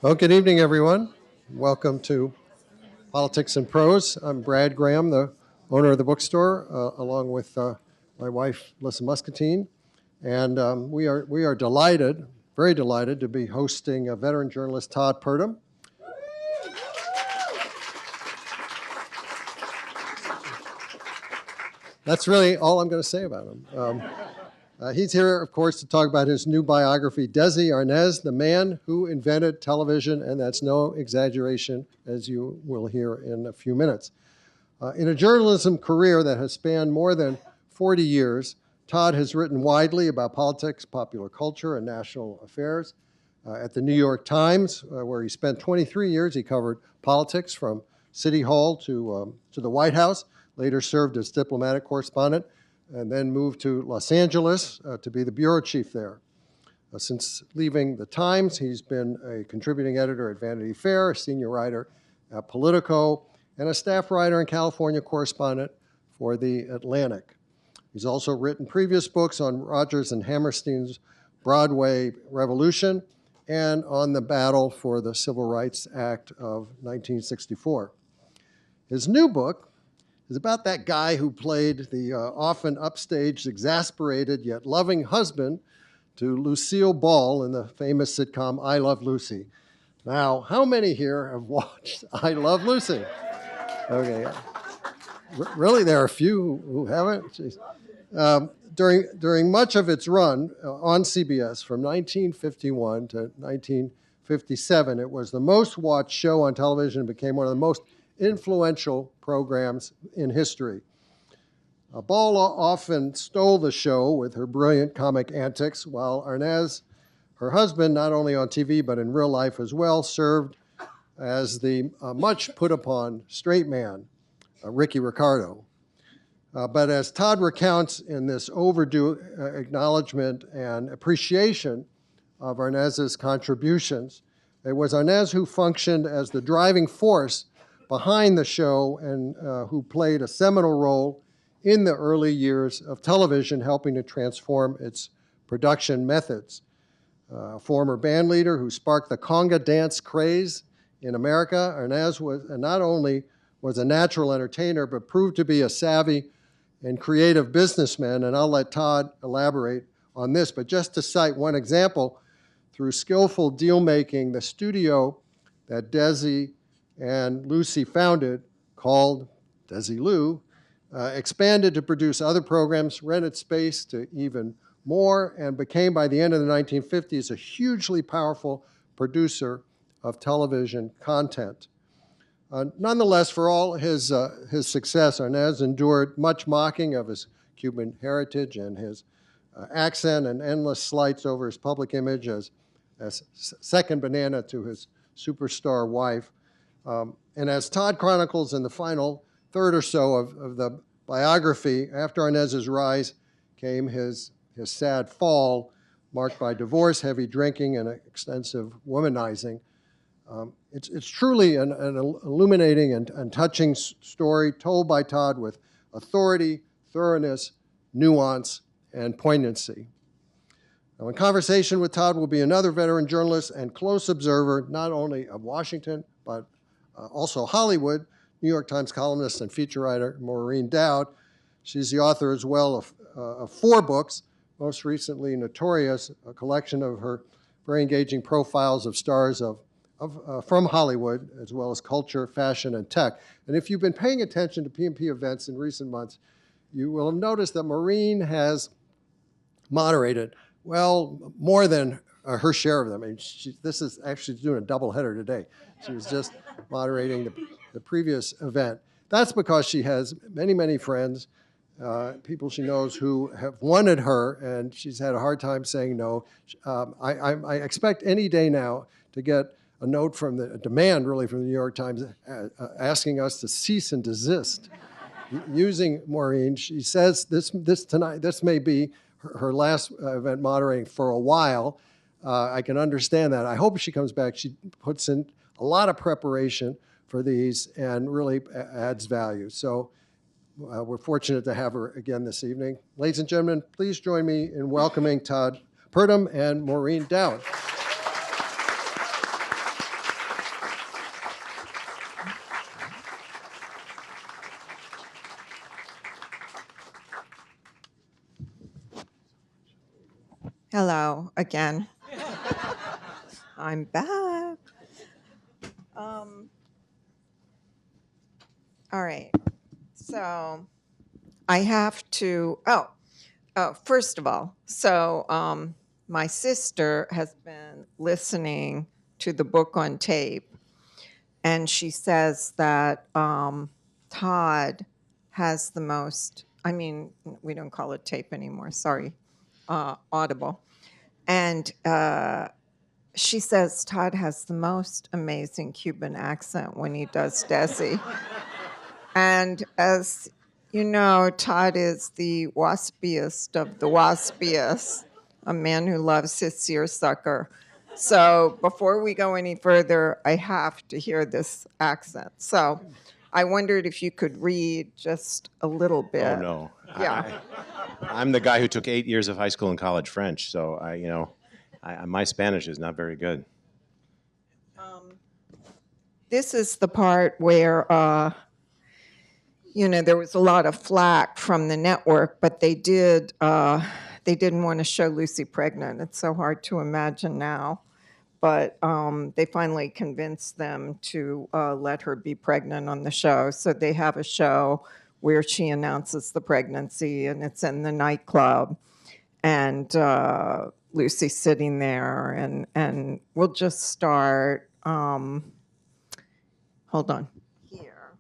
Well, good evening, everyone. Welcome to Politics and Prose. I'm Brad Graham, the owner of the bookstore, along with my wife, Lissa Muscatine. And we are delighted, very delighted, to be hosting a veteran journalist, Todd Purdum. That's really all I'm going to say about him. He's here, of course, to talk about his new biography, Desi Arnaz, the man who invented television, and that's no exaggeration, as you will hear in a few minutes. In a journalism career that has spanned more than 40 years, Todd has written widely about politics, popular culture, and national affairs. At the New York Times, where he spent 23 years, he covered politics from City Hall to the White House, later served as diplomatic correspondent, and then moved to Los Angeles to be the bureau chief there. Since leaving the Times, he's been a contributing editor at Vanity Fair, a senior writer at Politico, and a staff writer and California correspondent for The Atlantic. He's also written previous books on Rodgers and Hammerstein's Broadway Revolution and on the battle for the Civil Rights Act of 1964. His new book is about that guy who played the often upstaged, exasperated, yet loving husband to Lucille Ball in the famous sitcom I Love Lucy. Now, how many here have watched I Love Lucy? Okay. Really, there are a few who haven't? During much of its run on CBS from 1951 to 1957, it was the most watched show on television and became one of the most influential programs in history. Ball often stole the show with her brilliant comic antics, while Arnaz, her husband, not only on TV but in real life as well, served as the much put upon straight man, Ricky Ricardo. But as Todd recounts in this overdue acknowledgement and appreciation of Arnaz's contributions, it was Arnaz who functioned as the driving force behind the show and who played a seminal role in the early years of television, helping to transform its production methods. A former band leader who sparked the conga dance craze in America, Arnaz not only was a natural entertainer, but proved to be a savvy and creative businessman, and I'll let Todd elaborate on this. But just to cite one example, through skillful deal-making, the studio that Desi and Lucy founded, called Desi Lou, expanded to produce other programs, rented space to even more, and became, by the end of the 1950s, a hugely powerful producer of television content. Nonetheless, for all his success, Arnaz endured much mocking of his Cuban heritage and his accent, and endless slights over his public image as second banana to his superstar wife. And as Todd chronicles in the final third or so of the biography, after Arnaz's rise came his sad fall, marked by divorce, heavy drinking, and extensive womanizing. It's truly an illuminating and touching story told by Todd with authority, thoroughness, nuance, and poignancy. Now, in conversation with Todd will be another veteran journalist and close observer, not only of Washington, but also Hollywood, New York Times columnist and feature writer Maureen Dowd. She's the author as well of 4 books, most recently Notorious, a collection of her very engaging profiles of stars from Hollywood, as well as culture, fashion, and tech. And if you've been paying attention to P&P events in recent months, you will have noticed that Maureen has moderated, well, more than her share of them. I mean, this is actually doing a doubleheader today. She was just moderating the previous event. That's because she has many, many friends, people she knows who have wanted her, and she's had a hard time saying no. I expect any day now to get a note from a demand really from the New York Times asking us to cease and desist using Maureen. She says this tonight, this may be her last event moderating for a while. I can understand that. I hope she comes back. She puts in a lot of preparation for these and really adds value. So we're fortunate to have her again this evening. Ladies and gentlemen, please join me in welcoming Todd Purdum and Maureen Dowd. Hello again. I'm back. All right. So I have to. First of all, my sister has been listening to the book on tape, and she says that Todd has the most. I mean, we don't call it tape anymore. Sorry, Audible, and she says Todd has the most amazing Cuban accent when he does Desi. And as you know, Todd is the waspiest of the waspiest, a man who loves his seersucker. So before we go any further, I have to hear this accent. So I wondered if you could read just a little bit. Oh, no. Yeah. I'm the guy who took 8 years of high school and college French, so my Spanish is not very good. This is the part where, there was a lot of flack from the network, but they didn't want to show Lucy pregnant. It's so hard to imagine now. But they finally convinced them to let her be pregnant on the show. So they have a show where she announces the pregnancy, and it's in the nightclub. And Lucy's sitting there, and we'll just start. Hold on. Here,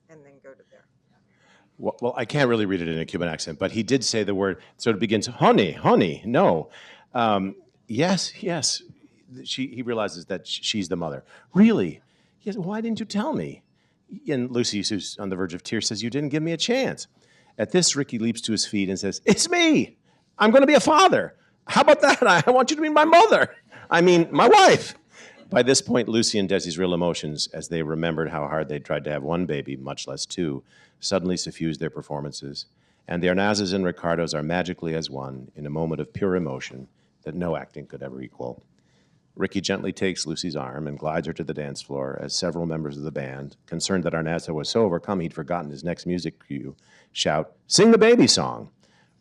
and then go to there. Well, I can't really read it in a Cuban accent, but he did say the word, so it begins, honey, no. Yes. He realizes that she's the mother. Really? Yes, why didn't you tell me? And Lucy, who's on the verge of tears, says, you didn't give me a chance. At this, Ricky leaps to his feet and says, it's me. I'm going to be a father. How about that? I want you to be my mother. I mean, my wife. By this point, Lucy and Desi's real emotions, as they remembered how hard they tried to have one baby, much less two, suddenly suffused their performances. And the Arnazes and Ricardos are magically as one in a moment of pure emotion that no acting could ever equal. Ricky gently takes Lucy's arm and glides her to the dance floor as several members of the band, concerned that Arnaza was so overcome he'd forgotten his next music cue, shout, sing the baby song.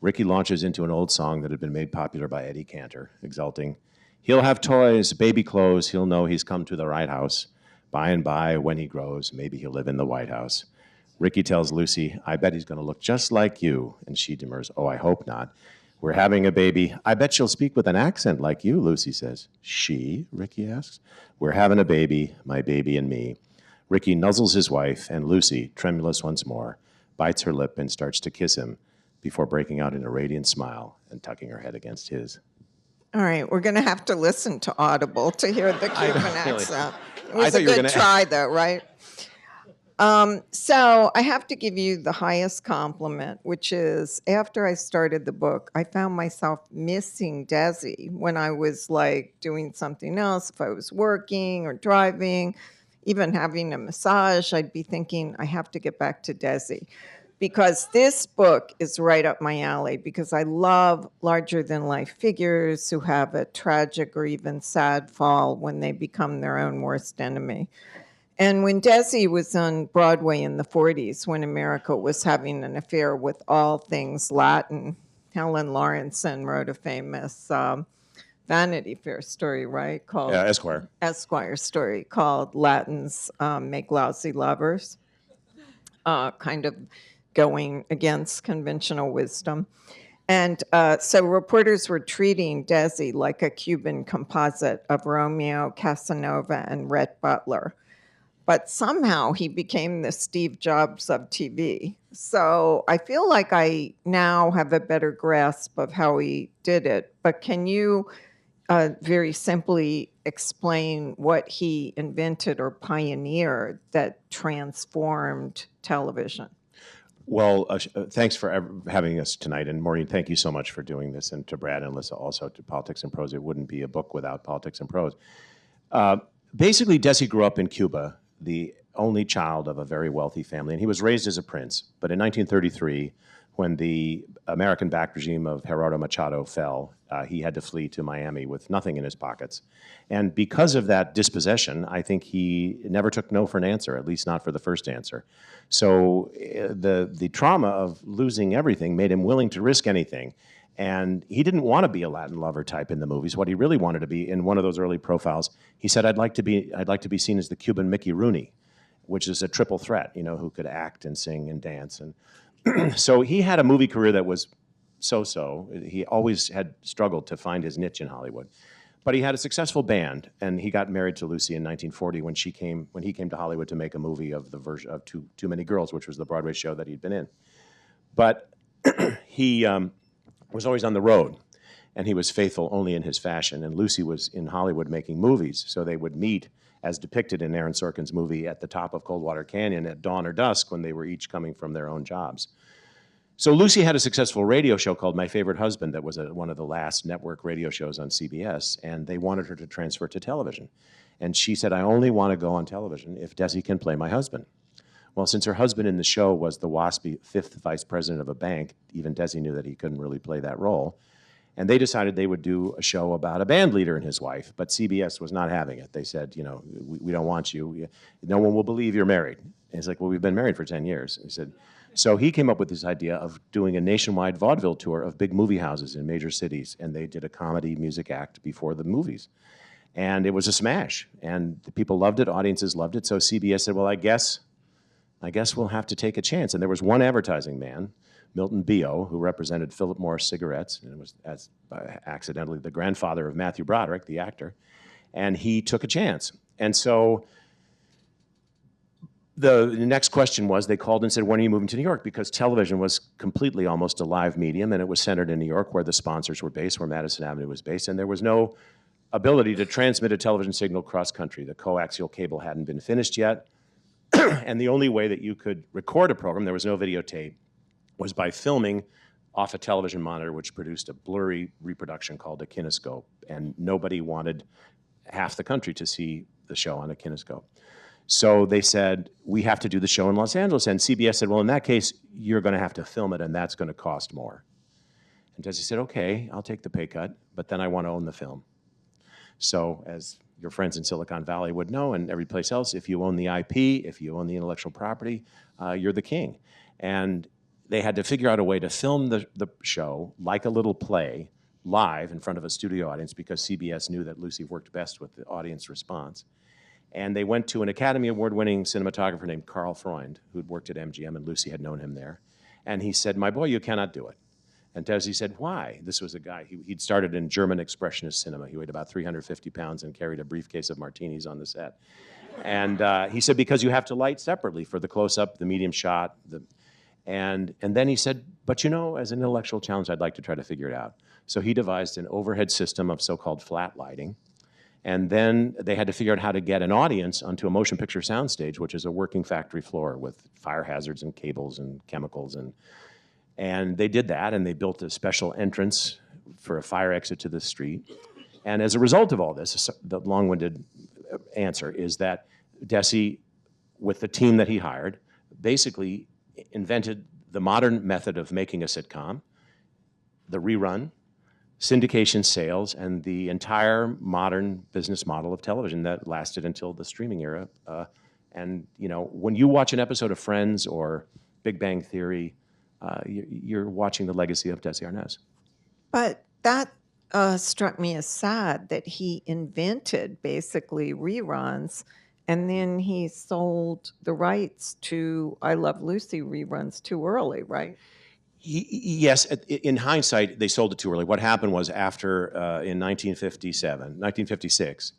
Ricky launches into an old song that had been made popular by Eddie Cantor, exulting, he'll have toys, baby clothes, he'll know he's come to the right house. By and by, when he grows, maybe he'll live in the White House. Ricky tells Lucy, I bet he's going to look just like you. And she demurs, oh, I hope not. We're having a baby. I bet she'll speak with an accent like you, Lucy says. She? Ricky asks. We're having a baby, my baby and me. Ricky nuzzles his wife, and Lucy, tremulous once more, bites her lip and starts to kiss him before breaking out in a radiant smile and tucking her head against his. All right, we're going to have to listen to Audible to hear the Cuban accent. It was a good try, though, right? So I have to give you the highest compliment, which is after I started the book, I found myself missing Desi when I was like doing something else. If I was working or driving, even having a massage, I'd be thinking, I have to get back to Desi. Because this book is right up my alley, because I love larger-than-life figures who have a tragic or even sad fall when they become their own worst enemy. And when Desi was on Broadway in the 40s, when America was having an affair with all things Latin, Helen Lawrenson wrote a famous Vanity Fair story, right? Called Esquire story called Latins Make Lousy Lovers, kind of going against conventional wisdom. And so reporters were treating Desi like a Cuban composite of Romeo, Casanova, and Rhett Butler. But somehow he became the Steve Jobs of TV. So I feel like I now have a better grasp of how he did it. But can you very simply explain what he invented or pioneered that transformed television? Well, thanks for having us tonight. And Maureen, thank you so much for doing this. And to Brad and Alyssa also, to Politics and Prose. It wouldn't be a book without Politics and Prose. Basically, Desi grew up in Cuba, the only child of a very wealthy family. And he was raised as a prince. But in 1933, when the American-backed regime of Gerardo Machado fell, he had to flee to Miami with nothing in his pockets. And because of that dispossession, I think he never took no for an answer, at least not for the first answer. So the trauma of losing everything made him willing to risk anything. And he didn't want to be a Latin lover type in the movies. What he really wanted to be, in one of those early profiles, he said, I'd like to be seen as the Cuban Mickey Rooney, which is a triple threat, you know, who could act and sing and dance. And so he had a movie career that was so-so. He always had struggled to find his niche in Hollywood. But he had a successful band, and he got married to Lucy in 1940 when he came to Hollywood to make a movie of the version of Too Many Girls, which was the Broadway show that he'd been in. But he was always on the road, and he was faithful only in his fashion. And Lucy was in Hollywood making movies, so they would meet, as depicted in Aaron Sorkin's movie, at the top of Coldwater Canyon at dawn or dusk when they were each coming from their own jobs. So Lucy had a successful radio show called My Favorite Husband that was one of the last network radio shows on CBS, and they wanted her to transfer to television. And she said, I only want to go on television if Desi can play my husband. Well, since her husband in the show was the waspy fifth vice president of a bank, even Desi knew that he couldn't really play that role. And they decided they would do a show about a band leader and his wife, but CBS was not having it. They said, you know, we don't want you. No one will believe you're married. And he's like, well, we've been married for 10 years. And he said, so he came up with this idea of doing a nationwide vaudeville tour of big movie houses in major cities, and they did a comedy music act before the movies. And it was a smash, and the people loved it, audiences loved it, so CBS said, well, I guess we'll have to take a chance. And there was one advertising man, Milton Beo, who represented Philip Morris Cigarettes, and was accidentally the grandfather of Matthew Broderick, the actor, and he took a chance. And so the next question was, they called and said, when are you moving to New York? Because television was completely almost a live medium, and it was centered in New York, where the sponsors were based, where Madison Avenue was based, and there was no ability to transmit a television signal cross-country. The coaxial cable hadn't been finished yet, and the only way that you could record a program, there was no videotape, was by filming off a television monitor, which produced a blurry reproduction called a kinescope, and nobody wanted half the country to see the show on a kinescope. So they said, we have to do the show in Los Angeles. And CBS said, well, in that case, you're going to have to film it, and that's going to cost more. And Desi said, okay, I'll take the pay cut, but then I want to own the film. So as your friends in Silicon Valley would know, and every place else, if you own the IP, if you own the intellectual property, you're the king. And they had to figure out a way to film the show like a little play, live in front of a studio audience, because CBS knew that Lucy worked best with the audience response. And they went to an Academy Award-winning cinematographer named Carl Freund, who'd worked at MGM, and Lucy had known him there. And he said, my boy, you cannot do it. And Desi said, why? This was a guy, he'd started in German expressionist cinema. He weighed about 350 pounds and carried a briefcase of martinis on the set. And he said, because you have to light separately for the close-up, the medium shot. And then he said, but you know, as an intellectual challenge, I'd like to try to figure it out. So he devised an overhead system of so-called flat lighting. And then they had to figure out how to get an audience onto a motion picture soundstage, which is a working factory floor with fire hazards and cables and chemicals. And they did that, and they built a special entrance for a fire exit to the street. And as a result of all this, the long-winded answer is that Desi, with the team that he hired, basically invented the modern method of making a sitcom, the rerun, syndication, sales, and the entire modern business model of television that lasted until the streaming era. And you know, when you watch an episode of Friends or Big Bang Theory, you're watching the legacy of Desi Arnaz. But that struck me as sad that he invented basically reruns, and then he sold the rights to I Love Lucy reruns too early, right? Yes, in hindsight, they sold it too early. What happened was after, in 1956,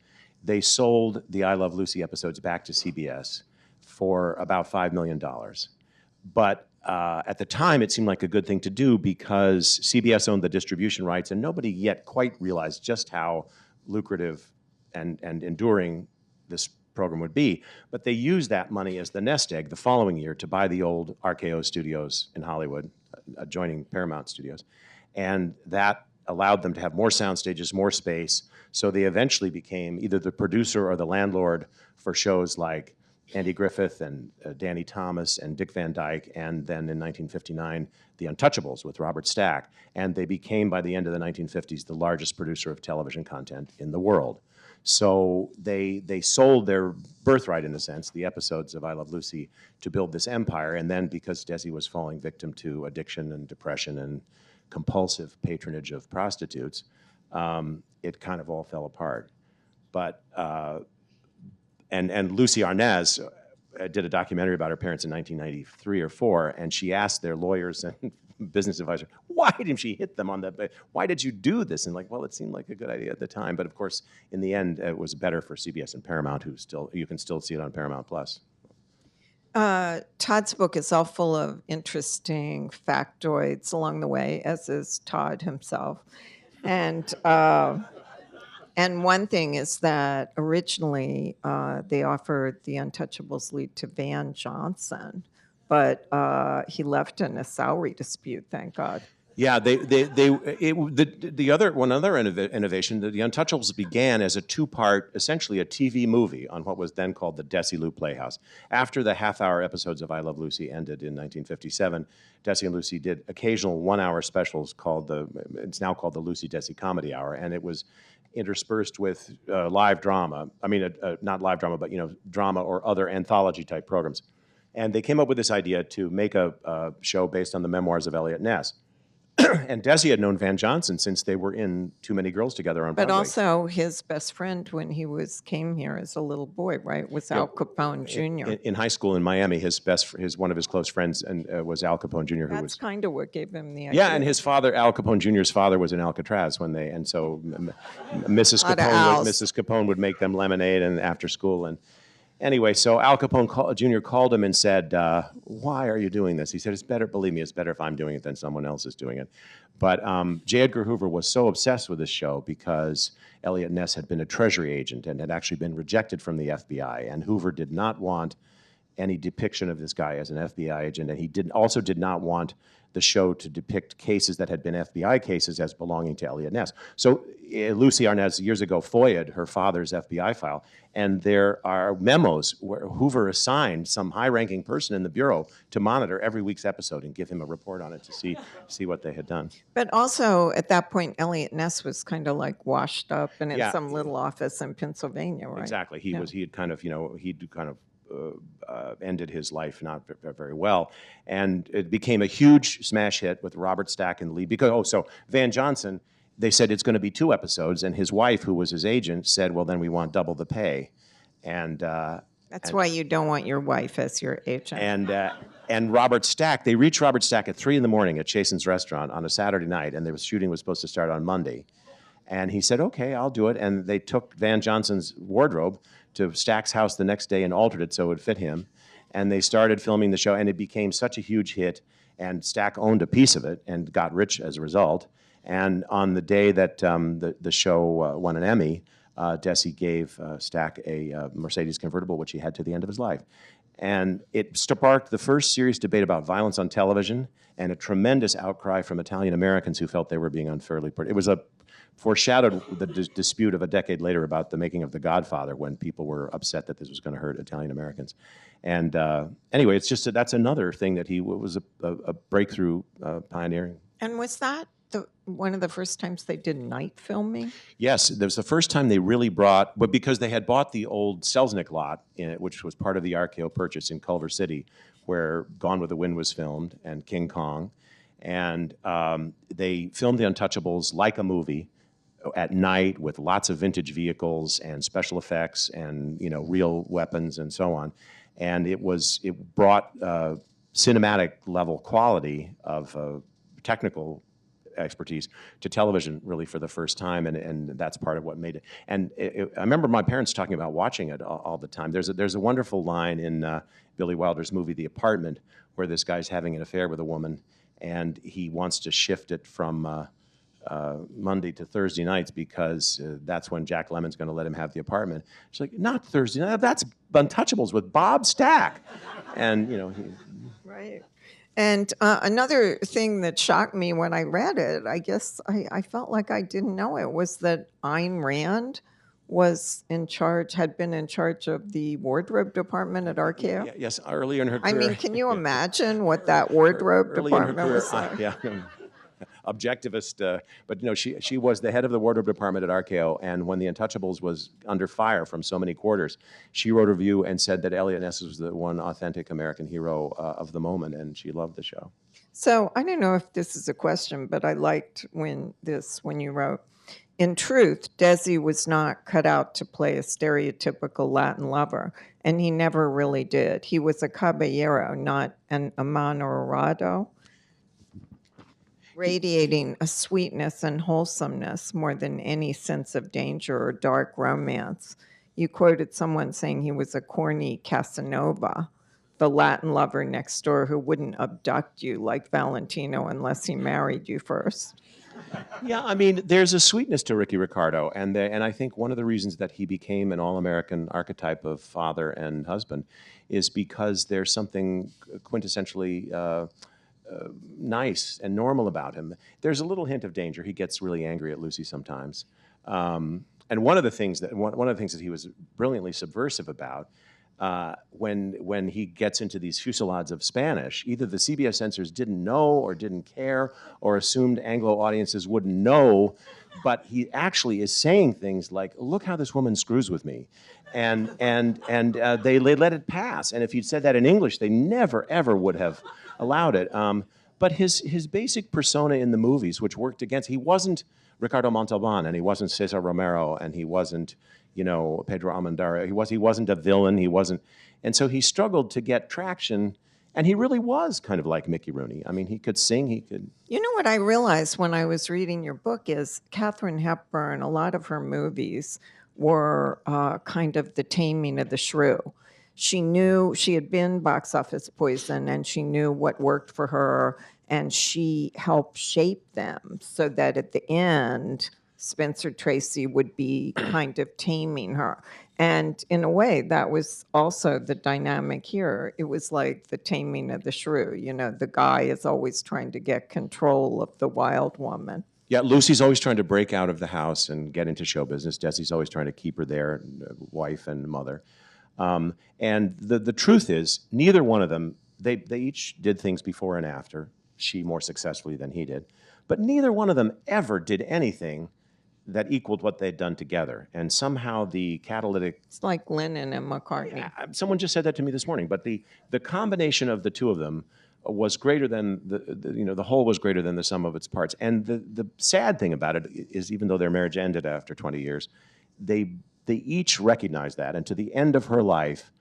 they sold the I Love Lucy episodes back to CBS for about $5 million. But at the time, it seemed like a good thing to do because CBS owned the distribution rights, and nobody yet quite realized just how lucrative and enduring this program would be. But they used that money as the nest egg the following year to buy the old RKO studios in Hollywood, adjoining Paramount Studios. And that allowed them to have more sound stages, more space. So they eventually became either the producer or the landlord for shows like Andy Griffith and Danny Thomas and Dick Van Dyke, and then in 1959, The Untouchables with Robert Stack. And they became, by the end of the 1950s, the largest producer of television content in the world. So they sold their birthright, in a sense, the episodes of I Love Lucy, to build this empire. And then because Desi was falling victim to addiction and depression and compulsive patronage of prostitutes, it kind of all fell apart. But and Lucy Arnaz did a documentary about her parents in 1993 or 4, and she asked their lawyers and business advisor, why didn't she hit them on the, why did you do this? And like, well, it seemed like a good idea at the time. But of course, in the end, it was better for CBS and Paramount, you can still see it on Paramount Plus. Todd's book is all full of interesting factoids along the way, as is Todd himself. And one thing is that originally they offered the Untouchables lead to Van Johnson, but he left in a salary dispute, thank God. Yeah, one other innovation, the Untouchables began as a 2-part, essentially a TV movie on what was then called the Desi Lou Playhouse. After the half-hour episodes of I Love Lucy ended in 1957, Desi and Lucy did occasional 1-hour specials it's now called the Lucy Desi Comedy Hour, and it was interspersed with live drama. I mean, not live drama, but drama or other anthology-type programs. And they came up with this idea to make a show based on the memoirs of Eliot Ness. And Desi had known Van Johnson since they were in Too Many Girls Together on Broadway. But also his best friend when he came here as a little boy, right, was Al Capone Jr. In high school in Miami, one of his close friends was Al Capone Jr. That's kind of what gave him the idea. Yeah, and his father, Al Capone Jr.'s father, was in Alcatraz and so Mrs. Capone would make them lemonade and after school. And anyway, so Al Capone Jr. called him and said, why are you doing this? He said, it's better, believe me, it's better if I'm doing it than someone else is doing it. But J. Edgar Hoover was so obsessed with this show because Eliot Ness had been a Treasury agent and had actually been rejected from the FBI. And Hoover did not want any depiction of this guy as an FBI agent. And he also did not want the show to depict cases that had been FBI cases as belonging to Eliot Ness. So Lucy Arnaz years ago FOIA'd her father's FBI file, and there are memos where Hoover assigned some high-ranking person in the Bureau to monitor every week's episode and give him a report on it to see what they had done. But also, at that point, Eliot Ness was kind of like washed up and in some little office in Pennsylvania, right? Exactly. He had kind of ended his life not very well. And it became a huge smash hit with Robert Stack and Lee. So Van Johnson, they said it's going to be 2 episodes, and his wife, who was his agent, said, well, then we want double the pay. And that's why you don't want your wife as your agent. And Robert Stack, they reached Robert Stack at 3 a.m. at Chasen's Restaurant on a Saturday night, and the shooting was supposed to start on Monday. And he said, okay, I'll do it. And they took Van Johnson's wardrobe to Stack's house the next day and altered it so it would fit him. And they started filming the show, and it became such a huge hit, and Stack owned a piece of it and got rich as a result. And on the day that the show won an Emmy, Desi gave Stack a Mercedes convertible, which he had to the end of his life. And it sparked the first serious debate about violence on television and a tremendous outcry from Italian Americans who felt they were being unfairly put. It was foreshadowed the dispute of a decade later about the making of The Godfather, when people were upset that this was going to hurt Italian Americans. And anyway, it's just that's another thing that he was a breakthrough pioneering. And was that one of the first times they did night filming? Yes, that was the first time they really brought, but because they had bought the old Selznick lot, which was part of the RKO purchase in Culver City, where Gone with the Wind was filmed, and King Kong. And they filmed The Untouchables like a movie at night with lots of vintage vehicles and special effects and real weapons and so on. And it brought cinematic level quality of technical expertise to television really for the first time, and that's part of what made it. And I remember my parents talking about watching it all the time. There's a wonderful line in Billy Wilder's movie The Apartment where this guy's having an affair with a woman, and he wants to shift it from Monday to Thursday nights because that's when Jack Lemmon's going to let him have the apartment. She's like, not Thursday night, that's Untouchables with Bob Stack. And Right. And another thing that shocked me when I read it, I guess I felt like I didn't know it, was that Ayn Rand had been in charge of the wardrobe department at RKO. Yes, earlier in her I career. mean, can you imagine what that wardrobe Early in her department career, was like? yeah. Objectivist, but no, she was the head of the wardrobe department at RKO, and when the Untouchables was under fire from so many quarters, she wrote a review and said that Eliot Ness was the one authentic American hero of the moment, and she loved the show. So I don't know if this is a question, but I liked when you wrote, in truth, Desi was not cut out to play a stereotypical Latin lover, and he never really did. He was a caballero, not an enamorado, radiating a sweetness and wholesomeness more than any sense of danger or dark romance. You quoted someone saying he was a corny Casanova, the Latin lover next door who wouldn't abduct you like Valentino unless he married you first. Yeah, I mean, there's a sweetness to Ricky Ricardo, and I think one of the reasons that he became an all-American archetype of father and husband is because there's something quintessentially nice and normal about him. There's a little hint of danger. He gets really angry at Lucy sometimes, and one of the things that he was brilliantly subversive about. When he gets into these fusillades of Spanish, either the CBS censors didn't know or didn't care or assumed Anglo audiences wouldn't know, but he actually is saying things like, look how this woman screws with me. And they let it pass. And if you'd said that in English, they never, ever would have allowed it. But his basic persona in the movies, which worked against, he wasn't Ricardo Montalban, and he wasn't Cesar Romero, and he wasn't, Pedro Almodovar. He wasn't a villain. He wasn't, and so he struggled to get traction. And he really was kind of like Mickey Rooney. I mean, he could sing. He could. You know what I realized when I was reading your book is Katharine Hepburn. A lot of her movies were kind of the taming of the shrew. She knew she had been box office poison, and she knew what worked for her, and she helped shape them so that at the end, Spencer Tracy would be kind of taming her. And in a way, that was also the dynamic here. It was like the taming of the shrew. The guy is always trying to get control of the wild woman. Yeah, Lucy's always trying to break out of the house and get into show business. Desi's always trying to keep her there, wife and mother. And the truth is, neither one of them, they each did things before and after, she more successfully than he did, but neither one of them ever did anything that equaled what they'd done together. And somehow the catalytic... It's like Lennon and McCartney. Yeah, someone just said that to me this morning, but the combination of the two of them was greater than, the whole was greater than the sum of its parts. And the sad thing about it is, even though their marriage ended after 20 years, they each recognized that. And to the end of her life,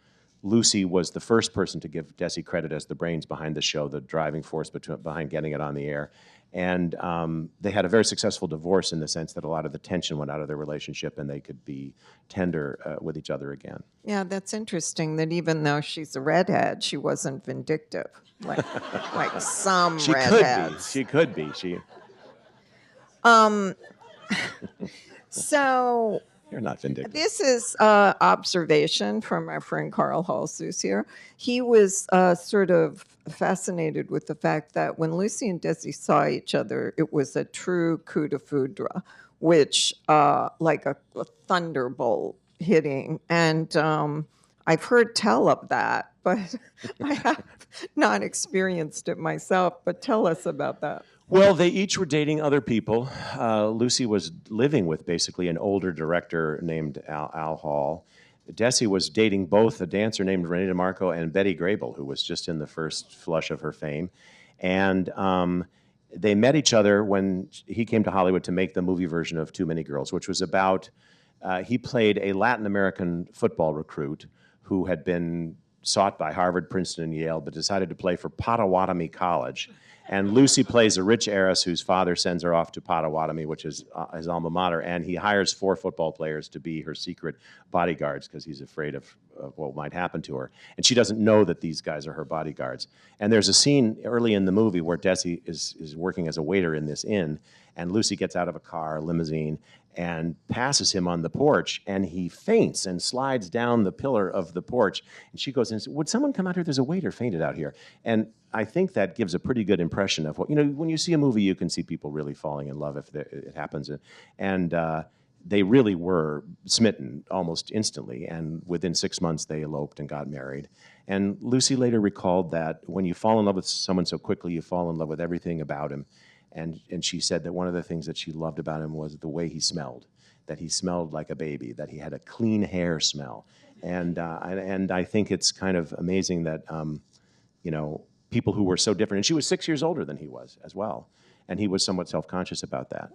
Lucy was the first person to give Desi credit as the brains behind the show, the driving force behind getting it on the air. And they had a very successful divorce in the sense that a lot of the tension went out of their relationship and they could be tender with each other again. Yeah, that's interesting that even though she's a redhead, she wasn't vindictive like some redheads. She could be. So... You're not vindictive. This is observation from our friend Carl Hulse, who's here. He was sort of fascinated with the fact that when Lucy and Desi saw each other, it was a true coup de foudre, which like a thunderbolt hitting. And I've heard tell of that, but I have not experienced it myself. But tell us about that. Well, they each were dating other people. Lucy was living with basically an older director named Al Hall. Desi was dating both a dancer named Renee DeMarco and Betty Grable, who was just in the first flush of her fame. And they met each other when he came to Hollywood to make the movie version of Too Many Girls, which was about, he played a Latin American football recruit who had been sought by Harvard, Princeton, and Yale, but decided to play for Potawatomi College. And Lucy plays a rich heiress whose father sends her off to Potawatomi, which is his alma mater, and he hires 4 football players to be her secret bodyguards because he's afraid of what might happen to her. And she doesn't know that these guys are her bodyguards. And there's a scene early in the movie where Desi is working as a waiter in this inn, and Lucy gets out of a car, limousine, and passes him on the porch, and he faints and slides down the pillar of the porch. And she goes in and says, would someone come out here? There's a waiter fainted out here. And I think that gives a pretty good impression of what, when you see a movie, you can see people really falling in love if it happens. And they really were smitten almost instantly, and within 6 months they eloped and got married. And Lucy later recalled that when you fall in love with someone so quickly, you fall in love with everything about him. And she said that one of the things that she loved about him was the way he smelled, that he smelled like a baby, that he had a clean hair smell. And I think it's kind of amazing that, people who were so different, and she was 6 years older than he was as well. And he was somewhat self-conscious about that.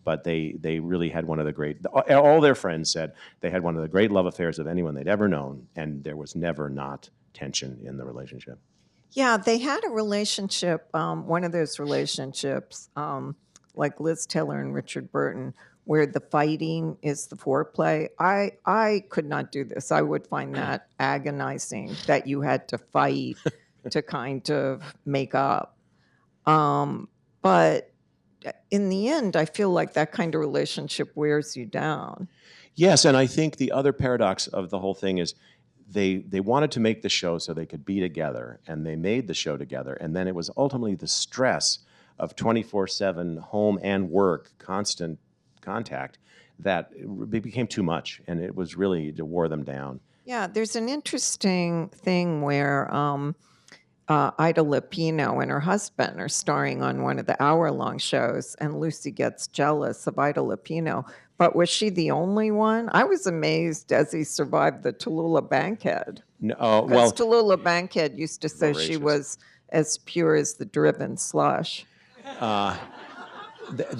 But they really had one of the great, all their friends said they had one of the great love affairs of anyone they'd ever known, and there was never not tension in the relationship. Yeah, they had a relationship, one of those relationships, like Liz Taylor and Richard Burton, where the fighting is the foreplay. I could not do this. I would find that agonizing, that you had to fight to kind of make up. But in the end, I feel like that kind of relationship wears you down. Yes, and I think the other paradox of the whole thing is they wanted to make the show so they could be together, and they made the show together, and then it was ultimately the stress of 24/7 home and work, constant contact, that it became too much, and it was really to wore them down. Yeah, there's an interesting thing where Ida Lupino and her husband are starring on one of the hour-long shows, and Lucy gets jealous of Ida Lupino. But was she the only one? I was amazed Desi survived the Tallulah Bankhead. No, Because Tallulah Bankhead used to say she voracious. was as pure as the driven slush.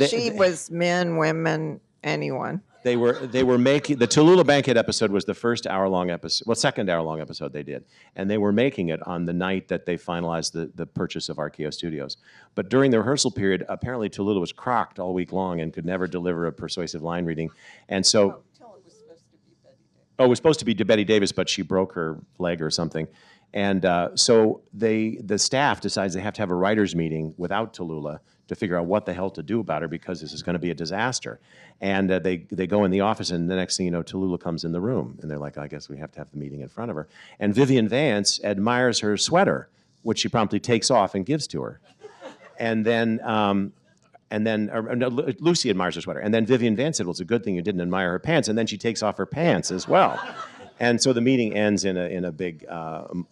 She was men, women, anyone. They were making the Tallulah Bankhead episode was the first hour-long episode, well, second hour-long episode they did, and they were making it on the night that they finalized the purchase of RKO Studios. But during the rehearsal period, apparently Tallulah was crocked all week long and could never deliver a persuasive line reading, and so. Oh, it was supposed to be Betty Davis, but she broke her leg or something, and so the staff decides they have to have a writers' meeting without Tallulah to figure out what the hell to do about her, because this is going to be a disaster. And they go in the office, and the next thing you know, Tallulah comes in the room, and they're like, I guess we have to have the meeting in front of her. And Vivian Vance admires her sweater, which she promptly takes off and gives to her. And then Lucy admires her sweater. And then Vivian Vance said, well, it's a good thing you didn't admire her pants. And then she takes off her pants as well. And so the meeting ends in a big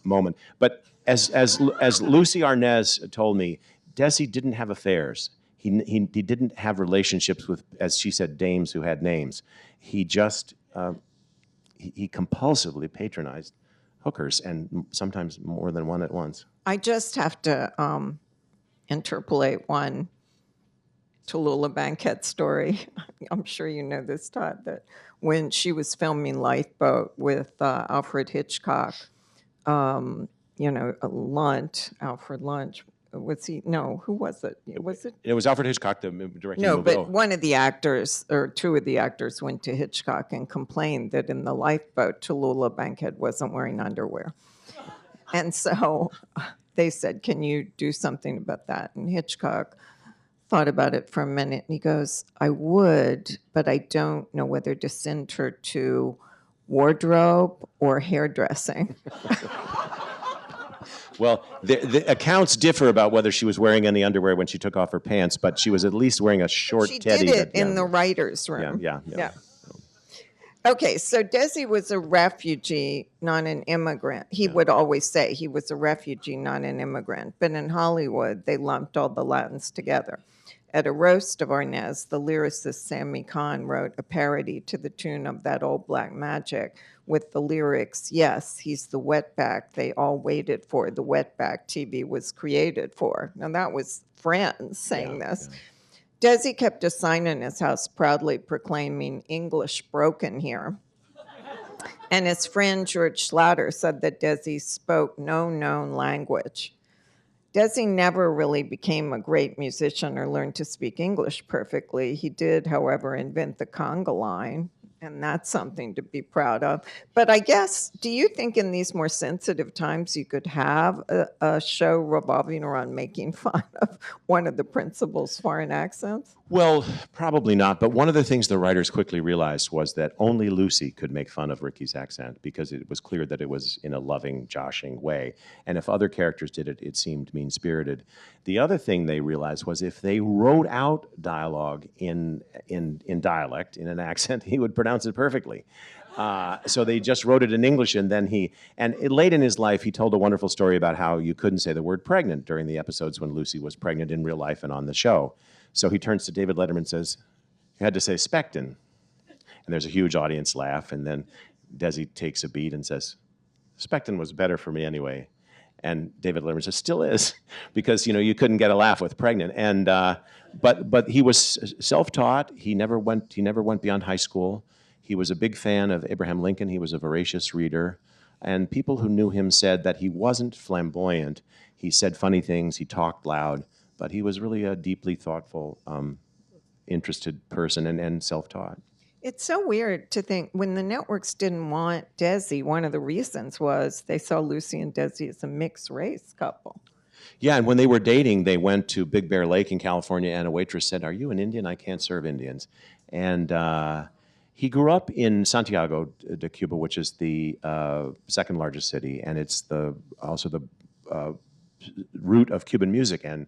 moment. But as Lucy Arnaz told me, Desi didn't have affairs. He didn't have relationships with, as she said, dames who had names. He just, he compulsively patronized hookers, and sometimes more than one at once. I just have to interpolate one Tallulah Bankhead story. I'm sure you know this, Todd, that when she was filming Lifeboat with Alfred Hitchcock, Alfred Lunt, was he? No, who was it? Was it? It was Alfred Hitchcock, the director. No, but one of the actors, or two of the actors, went to Hitchcock and complained that in the Lifeboat, Tallulah Bankhead wasn't wearing underwear. And so they said, can you do something about that? And Hitchcock thought about it for a minute, and he goes, I would, but I don't know whether to send her to wardrobe or hairdressing. Well, the accounts differ about whether she was wearing any underwear when she took off her pants, but she was at least wearing a short teddy. She did it in the writer's room. Yeah. Okay, so Desi was a refugee, not an immigrant. He would always say he was a refugee, not an immigrant. But in Hollywood, they lumped all the Latins together. At a roast of Arnaz, the lyricist Sammy Kahn wrote a parody to the tune of That Old Black Magic with the lyrics, yes, he's the wetback they all waited for, the wetback TV was created for. Now that was Friends saying this. Yeah. Desi kept a sign in his house proudly proclaiming English broken here. And his friend George Schlatter said that Desi spoke no known language. Desi never really became a great musician or learned to speak English perfectly. He did, however, invent the conga line, and that's something to be proud of. But I guess, do you think in these more sensitive times you could have a show revolving around making fun of one of the principal's foreign accents? Well, probably not. But one of the things the writers quickly realized was that only Lucy could make fun of Ricky's accent because it was clear that it was in a loving, joshing way. And if other characters did it, it seemed mean-spirited. The other thing they realized was if they wrote out dialogue in dialect, in an accent, he would pronounce it perfectly. So they just wrote it in English, and then late in his life, he told a wonderful story about how you couldn't say the word pregnant during the episodes when Lucy was pregnant in real life and on the show. So he turns to David Letterman and says, you had to say Spectin. And there's a huge audience laugh, and then Desi takes a beat and says, Spectin was better for me anyway. And David Letterman says, still is, because you couldn't get a laugh with pregnant. And but he was self-taught. He never went beyond high school. He was a big fan of Abraham Lincoln. He was a voracious reader. And people who knew him said that he wasn't flamboyant. He said funny things. He talked loud. But he was really a deeply thoughtful, interested person and self-taught. It's so weird to think when the networks didn't want Desi, one of the reasons was they saw Lucy and Desi as a mixed race couple. Yeah, and when they were dating, they went to Big Bear Lake in California, and a waitress said, "Are you an Indian? I can't serve Indians." And he grew up in Santiago de Cuba, which is the second largest city, and it's also the root of Cuban music and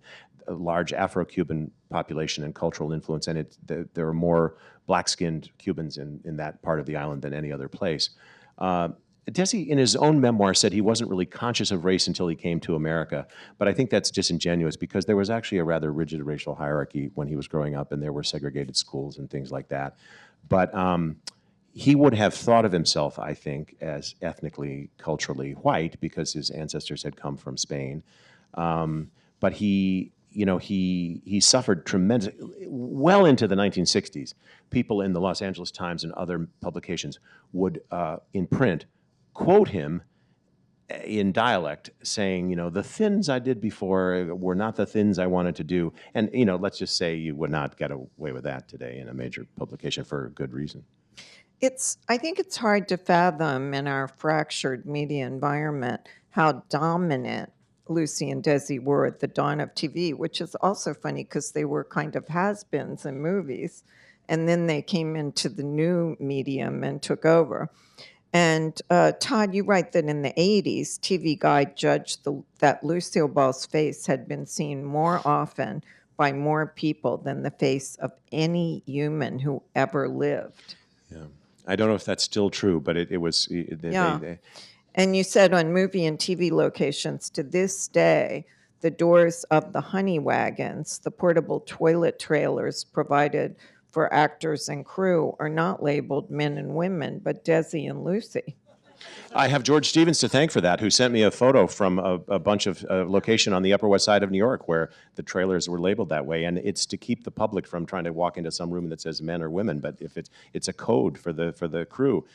a large Afro-Cuban population and cultural influence. And there are more black-skinned Cubans in that part of the island than any other place. Desi, in his own memoir, said he wasn't really conscious of race until he came to America. But I think that's disingenuous because there was actually a rather rigid racial hierarchy when he was growing up, and there were segregated schools and things like that. But he would have thought of himself, I think, as ethnically, culturally white because his ancestors had come from Spain. But he suffered tremendously. Well into the 1960s, people in the Los Angeles Times and other publications would, in print, quote him in dialect saying, the thins I did before were not the thins I wanted to do. And, let's just say you would not get away with that today in a major publication for a good reason. I think it's hard to fathom in our fractured media environment how dominant Lucy and Desi were at the dawn of TV, which is also funny because they were kind of has-beens in movies. And then they came into the new medium and took over. And Todd, you write that in the 80s, TV Guide judged that Lucille Ball's face had been seen more often by more people than the face of any human who ever lived. Yeah, I don't know if that's still true, but it was. And you said on movie and TV locations, to this day, the doors of the honey wagons, the portable toilet trailers provided for actors and crew, are not labeled men and women, but Desi and Lucy. I have George Stevens to thank for that, who sent me a photo from a bunch of location on the Upper West Side of New York where the trailers were labeled that way. And it's to keep the public from trying to walk into some room that says men or women, but if it's a code for the crew.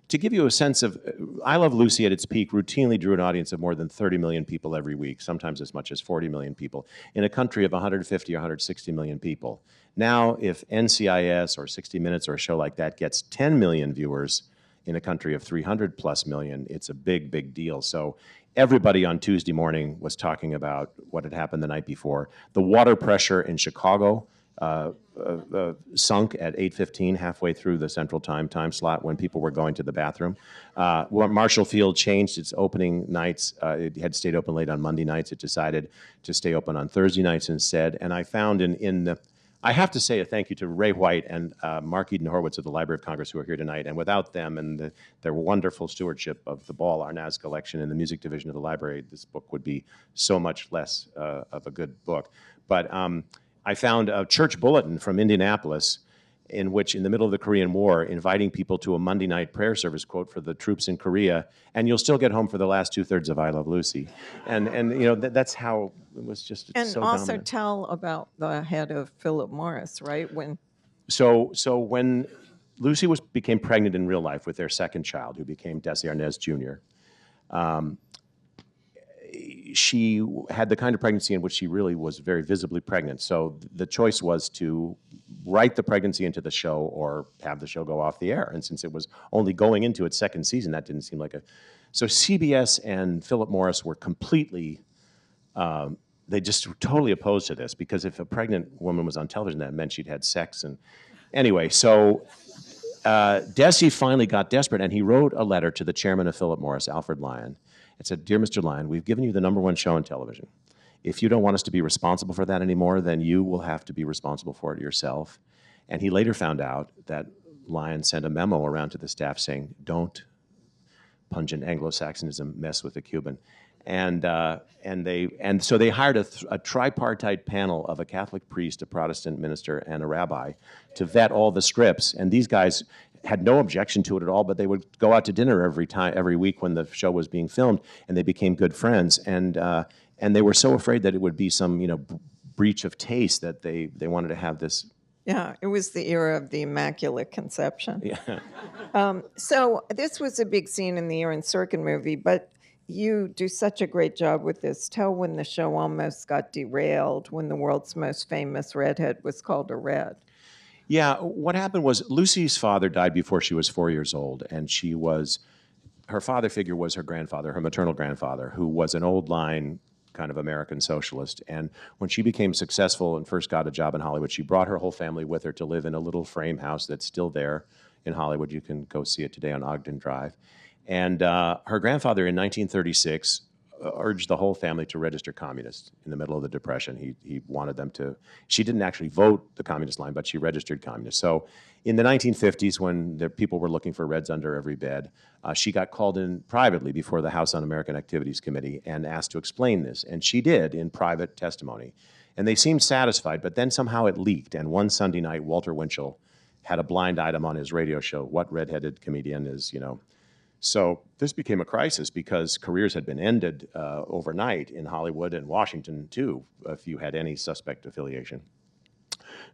To give you a sense of, I Love Lucy at its peak routinely drew an audience of more than 30 million people every week, sometimes as much as 40 million people, in a country of 150 or 160 million people. Now, if NCIS or 60 Minutes or a show like that gets 10 million viewers in a country of 300 plus million, it's a big, big deal. So everybody on Tuesday morning was talking about what had happened the night before. The water pressure in Chicago sunk at 8:15, halfway through the Central Time slot when people were going to the bathroom. Marshall Field changed its opening nights. It had stayed open late on Monday nights. It decided to stay open on Thursday nights instead. And I found I have to say a thank you to Ray White and Mark Eden Horowitz of the Library of Congress who are here tonight. And without them and their wonderful stewardship of the Ball Arnaz collection and the music division of the library, this book would be so much less of a good book. But I found a church bulletin from Indianapolis in which, in the middle of the Korean War, inviting people to a Monday night prayer service, quote, for the troops in Korea, and you'll still get home for the last 2/3 of I Love Lucy. And that's how it was just and so also dominant. Tell about the head of Philip Morris, right? So when Lucy became pregnant in real life with their second child, who became Desi Arnaz Jr., she had the kind of pregnancy in which she really was very visibly pregnant. So the choice was to write the pregnancy into the show or have the show go off the air. And since it was only going into its second season, that didn't seem like So CBS and Philip Morris were completely they just were totally opposed to this, because if a pregnant woman was on television, that meant she'd had sex. And anyway, so Desi finally got desperate, and he wrote a letter to the chairman of Philip Morris, Alfred Lyon, and said, "Dear Mr. Lyon, we've given you the #1 show on television. If you don't want us to be responsible for that anymore, then you will have to be responsible for it yourself." And he later found out that Lyon sent a memo around to the staff saying, "Don't pungent Anglo-Saxonism mess with the Cuban." And so they hired a tripartite panel of a Catholic priest, a Protestant minister, and a rabbi to vet all the scripts. And these guys had no objection to it at all, but they would go out to dinner every week when the show was being filmed, and they became good friends. And they were so afraid that it would be some breach of taste that they wanted to have this. Yeah, it was the era of the Immaculate Conception. Yeah. So this was a big scene in the Aaron Sorkin movie, but you do such a great job with this. Tell when the show almost got derailed, when the world's most famous redhead was called a red. Yeah, what happened was Lucy's father died before she was 4 years old, and her father figure was her grandfather, her maternal grandfather, who was an old line kind of American socialist. And when she became successful and first got a job in Hollywood, she brought her whole family with her to live in a little frame house that's still there in Hollywood. You can go see it today on Ogden Drive. And her grandfather in 1936 urged the whole family to register communist in the middle of the Depression. He wanted them to. She didn't actually vote the communist line, but she registered communist. So in the 1950s, when the people were looking for reds under every bed, she got called in privately before the House Un-American Activities Committee and asked to explain this. And she did in private testimony. And they seemed satisfied, but then somehow it leaked. And one Sunday night, Walter Winchell had a blind item on his radio show, "What redheaded comedian is, So this became a crisis because careers had been ended overnight in Hollywood and Washington, too, if you had any suspect affiliation.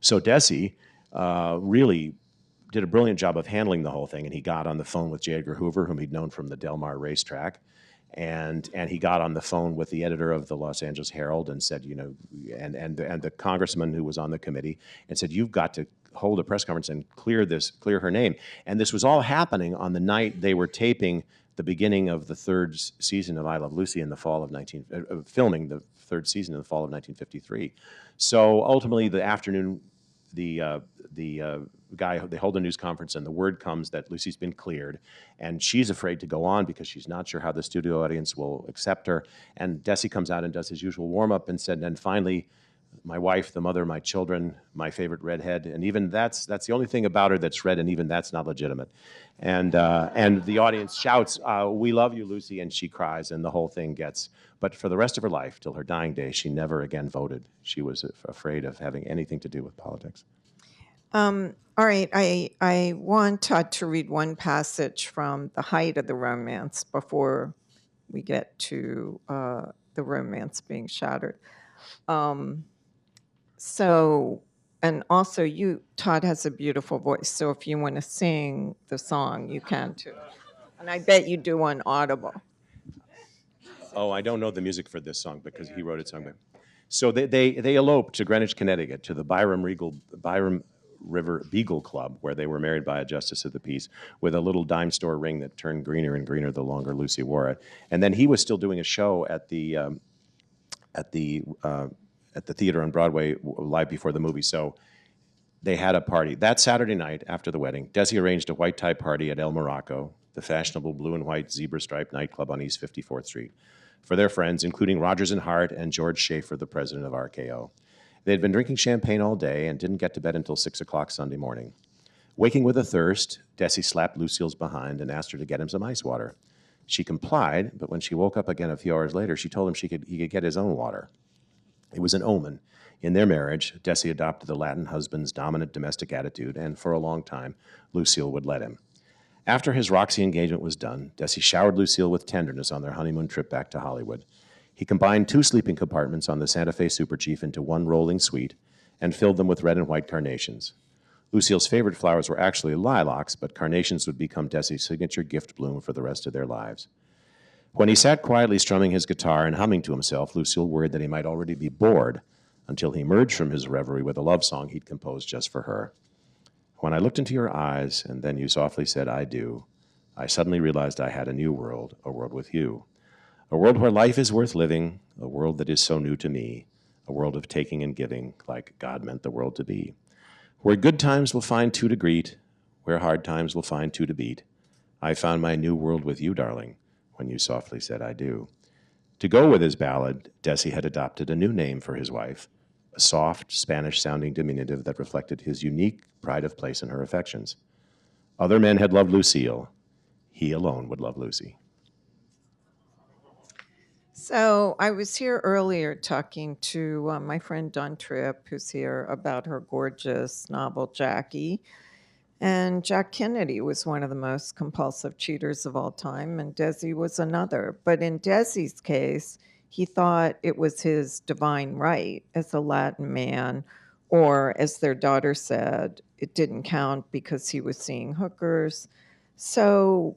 So Desi really did a brilliant job of handling the whole thing, and he got on the phone with J. Edgar Hoover, whom he'd known from the Del Mar racetrack, and he got on the phone with the editor of the Los Angeles Herald and said, and the congressman who was on the committee, and said, "You've got to hold a press conference and clear her name." And this was all happening on the night they were taping the beginning of the third season of I Love Lucy in the fall of filming the third season in the fall of 1953. So ultimately, the afternoon, the guy, they hold a news conference, and the word comes that Lucy's been cleared, and she's afraid to go on because she's not sure how the studio audience will accept her. And Desi comes out and does his usual warm-up and said, "And finally, my wife, the mother of my children, my favorite redhead," and even that's the only thing about her that's red, and even that's not legitimate. And the audience shouts, "We love you, Lucy," and she cries, and the whole thing gets. But for the rest of her life, till her dying day, she never again voted. She was afraid of having anything to do with politics. All right, I want Todd to read one passage from The Height of the Romance before we get to the romance being shattered. And also Todd has a beautiful voice, so if you want to sing the song, you can too. And I bet you do one audible. Oh, I don't know the music for this song because he wrote it song. So they eloped to Greenwich, Connecticut, to the Byram River Beagle Club, where they were married by a justice of the peace, with a little dime store ring that turned greener and greener the longer Lucy wore it. And then he was still doing a show at the theater on Broadway live before the movie. So they had a party. That Saturday night after the wedding, Desi arranged a white tie party at El Morocco, the fashionable blue and white zebra striped nightclub on East 54th Street, for their friends, including Rodgers and Hart and George Schaefer, the president of RKO. They had been drinking champagne all day and didn't get to bed until 6 o'clock Sunday morning. Waking with a thirst, Desi slapped Lucille's behind and asked her to get him some ice water. She complied, but when she woke up again a few hours later, she told him he could get his own water. It was an omen. In their marriage, Desi adopted the Latin husband's dominant domestic attitude, and for a long time, Lucille would let him. After his Roxy engagement was done, Desi showered Lucille with tenderness on their honeymoon trip back to Hollywood. He combined 2 sleeping compartments on the Santa Fe Super Chief into one rolling suite and filled them with red and white carnations. Lucille's favorite flowers were actually lilacs, but carnations would become Desi's signature gift bloom for the rest of their lives. When he sat quietly strumming his guitar and humming to himself, Lucille worried that he might already be bored until he emerged from his reverie with a love song he'd composed just for her. When I looked into your eyes, and then you softly said, "I do," I suddenly realized I had a new world, a world with you. A world where life is worth living, a world that is so new to me, a world of taking and giving, like God meant the world to be. Where good times will find two to greet, where hard times will find two to beat. I found my new world with you, darling, when you softly said I do. To go with his ballad, Desi had adopted a new name for his wife, a soft, Spanish-sounding diminutive that reflected his unique pride of place in her affections. Other men had loved Lucille. He alone would love Lucy. So I was here earlier talking to my friend Dawn Tripp, who's here, about her gorgeous novel, Jackie. And Jack Kennedy was one of the most compulsive cheaters of all time, and Desi was another. But in Desi's case, he thought it was his divine right as a Latin man, or as their daughter said, it didn't count because he was seeing hookers. So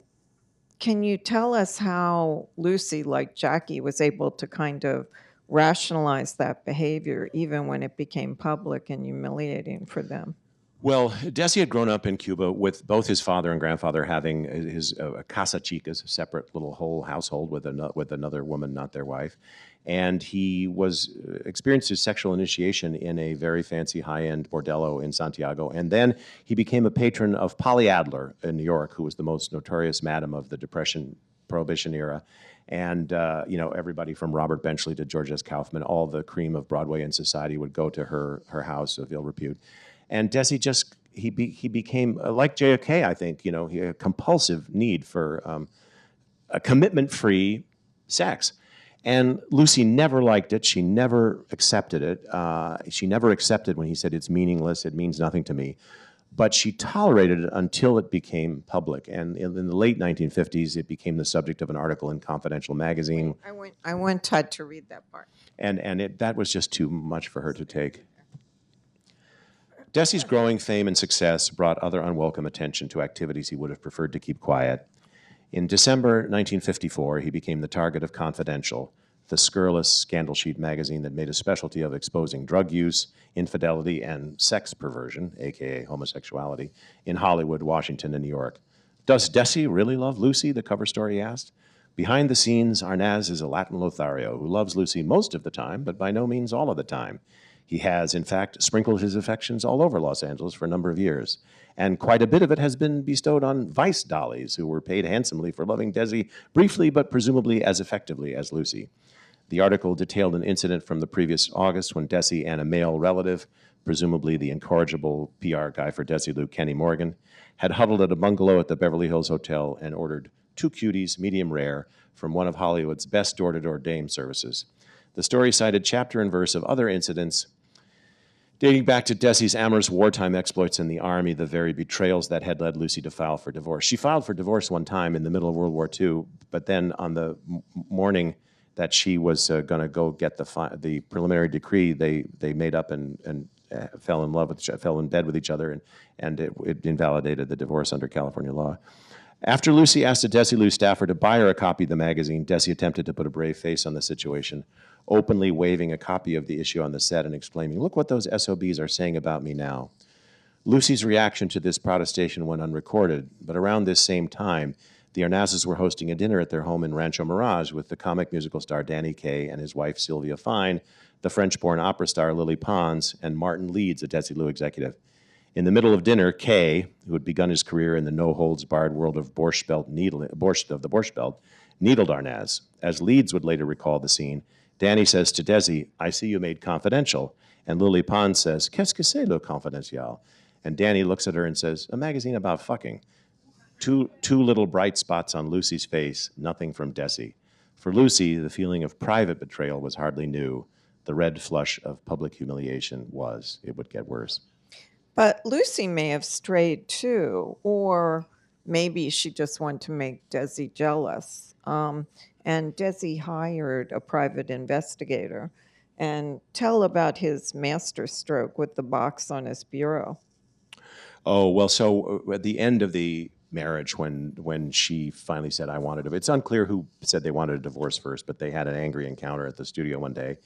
can you tell us how Lucy, like Jackie, was able to kind of rationalize that behavior even when it became public and humiliating for them? Well, Desi had grown up in Cuba with both his father and grandfather having his casa chicas, a separate little whole household with another woman, not their wife. And he experienced his sexual initiation in a very fancy high-end bordello in Santiago. And then he became a patron of Polly Adler in New York, who was the most notorious madam of the Depression Prohibition era. And everybody from Robert Benchley to George S. Kaufman, all the cream of Broadway and society would go to her house of ill repute. And Desi he became like JFK, I think. He had a compulsive need for a commitment-free sex. And Lucy never liked it. She never accepted it. She never accepted when he said, it's meaningless, it means nothing to me. But she tolerated it until it became public. And in the late 1950s, it became the subject of an article in Confidential magazine. I want Todd to read that part. And that was just too much for her to take. Desi's growing fame and success brought other unwelcome attention to activities he would have preferred to keep quiet. In December 1954, he became the target of Confidential, the scurrilous scandal sheet magazine that made a specialty of exposing drug use, infidelity, and sex perversion, aka homosexuality, in Hollywood, Washington, and New York. Does Desi really love Lucy? The cover story asked. Behind the scenes, Arnaz is a Latin Lothario who loves Lucy most of the time, but by no means all of the time. He has, in fact, sprinkled his affections all over Los Angeles for a number of years. And quite a bit of it has been bestowed on vice dollies who were paid handsomely for loving Desi briefly but presumably as effectively as Lucy. The article detailed an incident from the previous August when Desi and a male relative, presumably the incorrigible PR guy for Desilu, Kenny Morgan, had huddled at a bungalow at the Beverly Hills Hotel and ordered 2 cuties, medium rare, from one of Hollywood's best door-to-door dame services. The story cited chapter and verse of other incidents dating back to Desi's amorous wartime exploits in the Army, the very betrayals that had led Lucy to file for divorce. She filed for divorce one time in the middle of World War II, but then on the morning that she was going to go get the preliminary decree, they made up and fell in bed with each other, and it invalidated the divorce under California law. After Lucy asked a Desilu staffer to buy her a copy of the magazine, Desi attempted to put a brave face on the situation, openly waving a copy of the issue on the set and exclaiming, "Look what those SOBs are saying about me now." Lucy's reaction to this protestation went unrecorded, but around this same time, the Arnazes were hosting a dinner at their home in Rancho Mirage with the comic musical star Danny Kaye and his wife Sylvia Fine, the French-born opera star Lily Pons, and Martin Leeds, a Desilu executive. In the middle of dinner, Kaye, who had begun his career in the no-holds-barred world of the Borscht Belt, needled Arnaz. As Leeds would later recall the scene, Danny says to Desi, "I see you made Confidential." And Lily Pons says, "Qu'est-ce que c'est le confidential?" And Danny looks at her and says, "A magazine about fucking." Two little bright spots on Lucy's face, nothing from Desi. For Lucy, the feeling of private betrayal was hardly new. The red flush of public humiliation was. It would get worse. But Lucy may have strayed too, or maybe she just wanted to make Desi jealous. And Desi hired a private investigator. And tell about his masterstroke with the box on his bureau. Oh, well, so at the end of the marriage, when she finally said, "I wanted it," it's unclear who said they wanted a divorce first, but they had an angry encounter at the studio one day.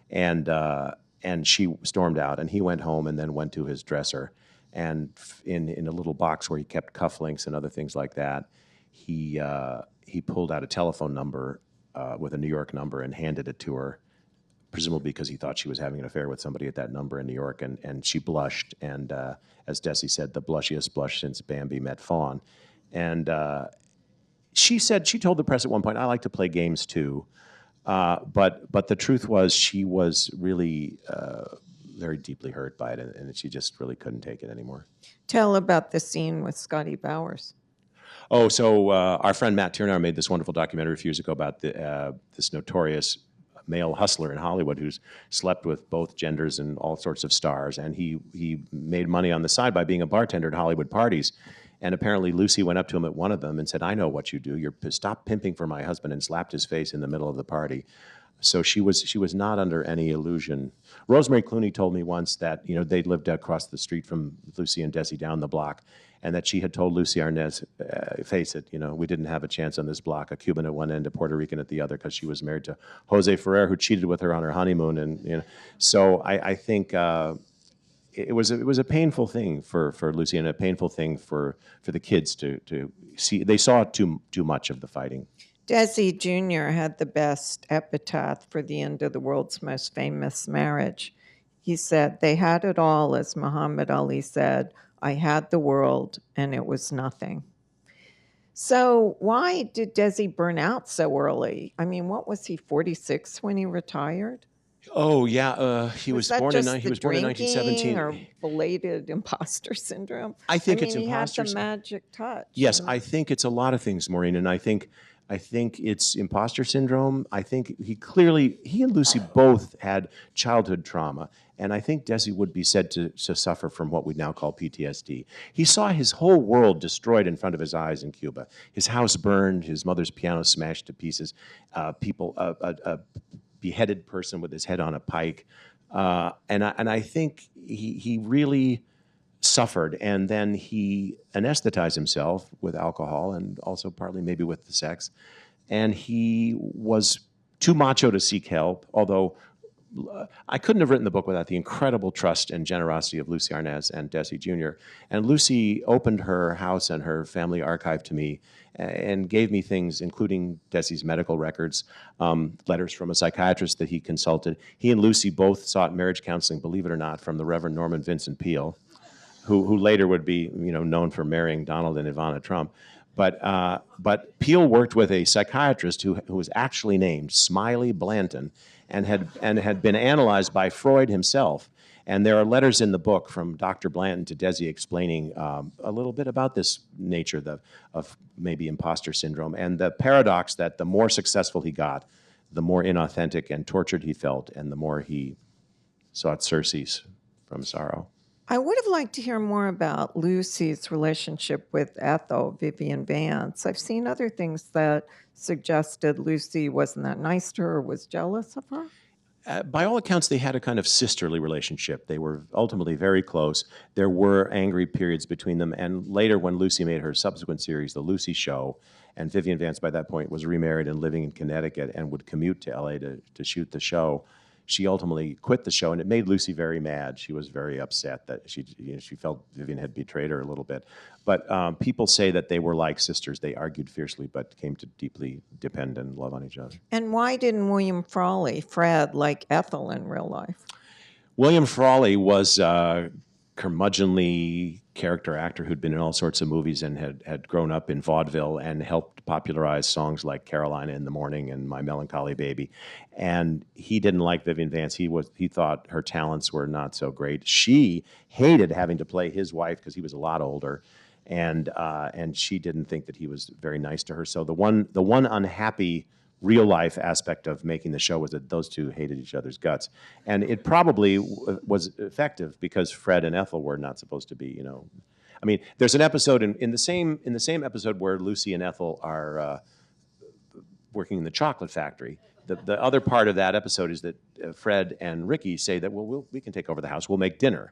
And she stormed out, and he went home and then went to his dresser. And in a little box where he kept cufflinks and other things like that, he pulled out a telephone number with a New York number and handed it to her, presumably because he thought she was having an affair with somebody at that number in New York, and she blushed, and as Desi said, the blushiest blush since Bambi met Fawn. And she told the press at one point, I like to play games too, but the truth was she was really very deeply hurt by it, and she just really couldn't take it anymore. Tell about the scene with Scotty Bowers. Oh, so our friend Matt Tiernar made this wonderful documentary a few years ago about this notorious male hustler in Hollywood who's slept with both genders and all sorts of stars, and he made money on the side by being a bartender at Hollywood parties. And apparently Lucy went up to him at one of them and said, I know what you do. Stop pimping for my husband, and slapped his face in the middle of the party. So she was not under any illusion. Rosemary Clooney told me once that they lived across the street from Lucy and Desi down the block, and that she had told Desi Arnaz, face it, we didn't have a chance on this block, a Cuban at one end, a Puerto Rican at the other, because she was married to Jose Ferrer, who cheated with her on her honeymoon. And so I think it was a painful thing for Lucy, and a painful thing for the kids to see. They saw too much of the fighting. Desi Jr. had the best epitaph for the end of the world's most famous marriage. He said, they had it all, as Muhammad Ali said, I had the world and it was nothing. So why did Desi burn out so early? I mean, what was he, 46 when he retired? Oh, yeah. He was born in 1917. Or belated imposter syndrome? I think it's he imposter had the magic touch. Yes, I think it's a lot of things, Maureen, and I think it's imposter syndrome. I think he and Lucy both had childhood trauma, and I think Desi would be said to suffer from what we now call PTSD. He saw his whole world destroyed in front of his eyes in Cuba. His house burned, his mother's piano smashed to pieces, a beheaded person with his head on a pike, and I think he really suffered, and then he anesthetized himself with alcohol and also partly maybe with the sex, and he was too macho to seek help, although I couldn't have written the book without the incredible trust and generosity of Lucy Arnaz and Desi Jr. And Lucy opened her house and her family archive to me and gave me things, including Desi's medical records, letters from a psychiatrist that he consulted. He and Lucy both sought marriage counseling, believe it or not, from the Reverend Norman Vincent Peale, who later would be known for marrying Donald and Ivana Trump. But Peale worked with a psychiatrist who was actually named Smiley Blanton and had been analyzed by Freud himself. And there are letters in the book from Dr. Blanton to Desi explaining a little bit about this nature of maybe imposter syndrome and the paradox that the more successful he got, the more inauthentic and tortured he felt, and the more he sought surcease from sorrow. I would have liked to hear more about Lucy's relationship with Ethel, Vivian Vance. I've seen other things that suggested Lucy wasn't that nice to her, was jealous of her. By all accounts, they had a kind of sisterly relationship. They were ultimately very close. There were angry periods between them. And later, when Lucy made her subsequent series, The Lucy Show, and Vivian Vance by that point was remarried and living in Connecticut and would commute to LA to shoot the show, she ultimately quit the show, and it made Lucy very mad. She was very upset that she felt Vivian had betrayed her a little bit. But people say that they were like sisters. They argued fiercely, but came to deeply depend and love on each other. And why didn't William Frawley, Fred, like Ethel in real life? William Frawley was a curmudgeonly character actor who'd been in all sorts of movies and had grown up in vaudeville and helped popularize songs like Carolina in the Morning and My Melancholy Baby. And he didn't like Vivian Vance. He thought her talents were not so great. She hated having to play his wife because he was a lot older, and she didn't think that he was very nice to her. So the one unhappy real life aspect of making the show was that those two hated each other's guts, and it probably was effective because Fred and Ethel were not supposed to be, I mean, there's an episode in the same episode where Lucy and Ethel are working in the chocolate factory. The other part of that episode is that Fred and Ricky say that we can take over the house. We'll make dinner.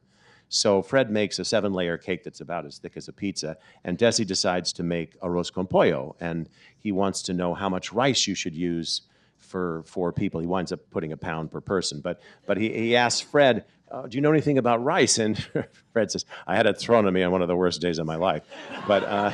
So Fred makes a 7-layer cake that's about as thick as a pizza, and Desi decides to make arroz con pollo, and he wants to know how much rice you should use for 4 people. He winds up putting a pound per person, but he asks Fred, do you know anything about rice? And Fred says, I had it thrown at me on one of the worst days of my life. But,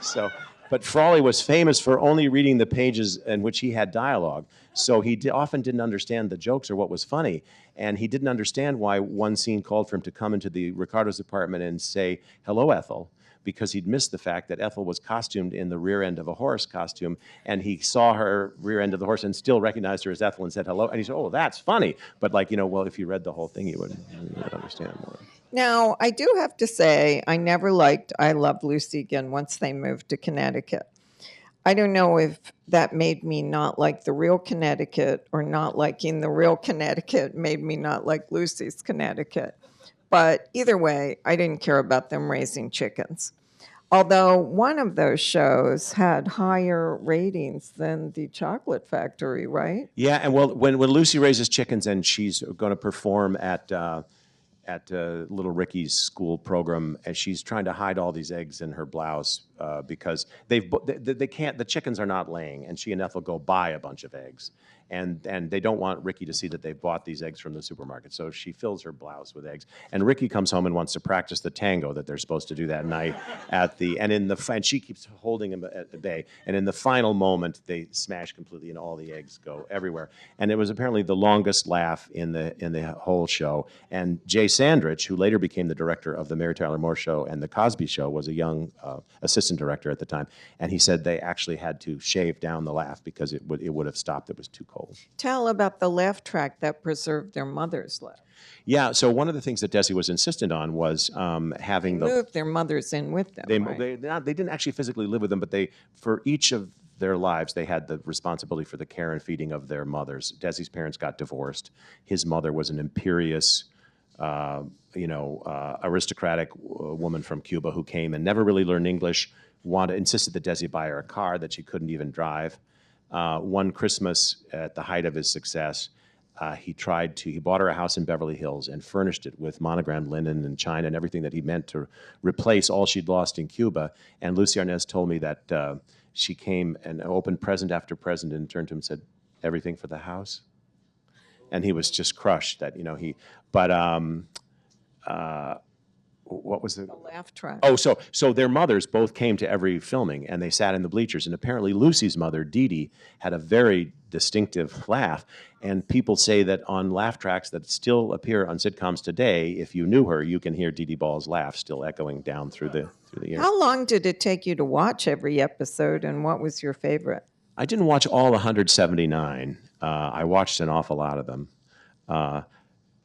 so But Frawley was famous for only reading the pages in which he had dialogue. So he often didn't understand the jokes or what was funny. And he didn't understand why one scene called for him to come into the Ricardo's apartment and say, "Hello, Ethel," because he'd missed the fact that Ethel was costumed in the rear end of a horse costume, and he saw her rear end of the horse and still recognized her as Ethel and said hello. And he said, "Oh, that's funny." But well, if you read the whole thing, you would understand more. Now, I do have to say, I never liked I Love Lucy again once they moved to Connecticut. I don't know if that made me not like the real Connecticut, or not liking the real Connecticut made me not like Lucy's Connecticut. But either way, I didn't care about them raising chickens. Although one of those shows had higher ratings than the Chocolate Factory, right? Yeah, and well, when Lucy raises chickens and she's going to perform at little Ricky's school program, and she's trying to hide all these eggs in her blouse because they can't, the chickens are not laying, and she and Ethel go buy a bunch of eggs, and they don't want Ricky to see that they've bought these eggs from the supermarket, so she fills her blouse with eggs, and Ricky comes home and wants to practice the tango that they're supposed to do that night and she keeps holding him at bay, and in the final moment they smash completely and all the eggs go everywhere, and it was apparently the longest laugh in the whole show. And Jay Sandrich, who later became the director of the Mary Tyler Moore Show and the Cosby Show, was a young assistant director at the time, and he said they actually had to shave down the laugh because it would have stopped. It was too cold. Tell about the laugh track that preserved their mother's laugh. Yeah, so one of the things that Desi was insistent on was having They moved their mothers in with them. Right? They didn't actually physically live with them, but for each of their lives, they had the responsibility for the care and feeding of their mothers. Desi's parents got divorced. His mother was an imperious, aristocratic woman from Cuba who came and never really learned English, insisted that Desi buy her a car that she couldn't even drive. One Christmas, at the height of his success, he bought her a house in Beverly Hills and furnished it with monogrammed linen and china and everything that he meant to replace all she'd lost in Cuba. And Desi Arnaz told me that she came and opened present after present and turned to him and said, "Everything for the house?" And he was just crushed that, what was The laugh track. Oh, so their mothers both came to every filming, and they sat in the bleachers. And apparently Lucy's mother, Dee Dee, had a very distinctive laugh. And people say that on laugh tracks that still appear on sitcoms today, if you knew her, you can hear Dee Dee Ball's laugh still echoing down through the years. How long did it take you to watch every episode, and what was your favorite? I didn't watch all 179. I watched an awful lot of them.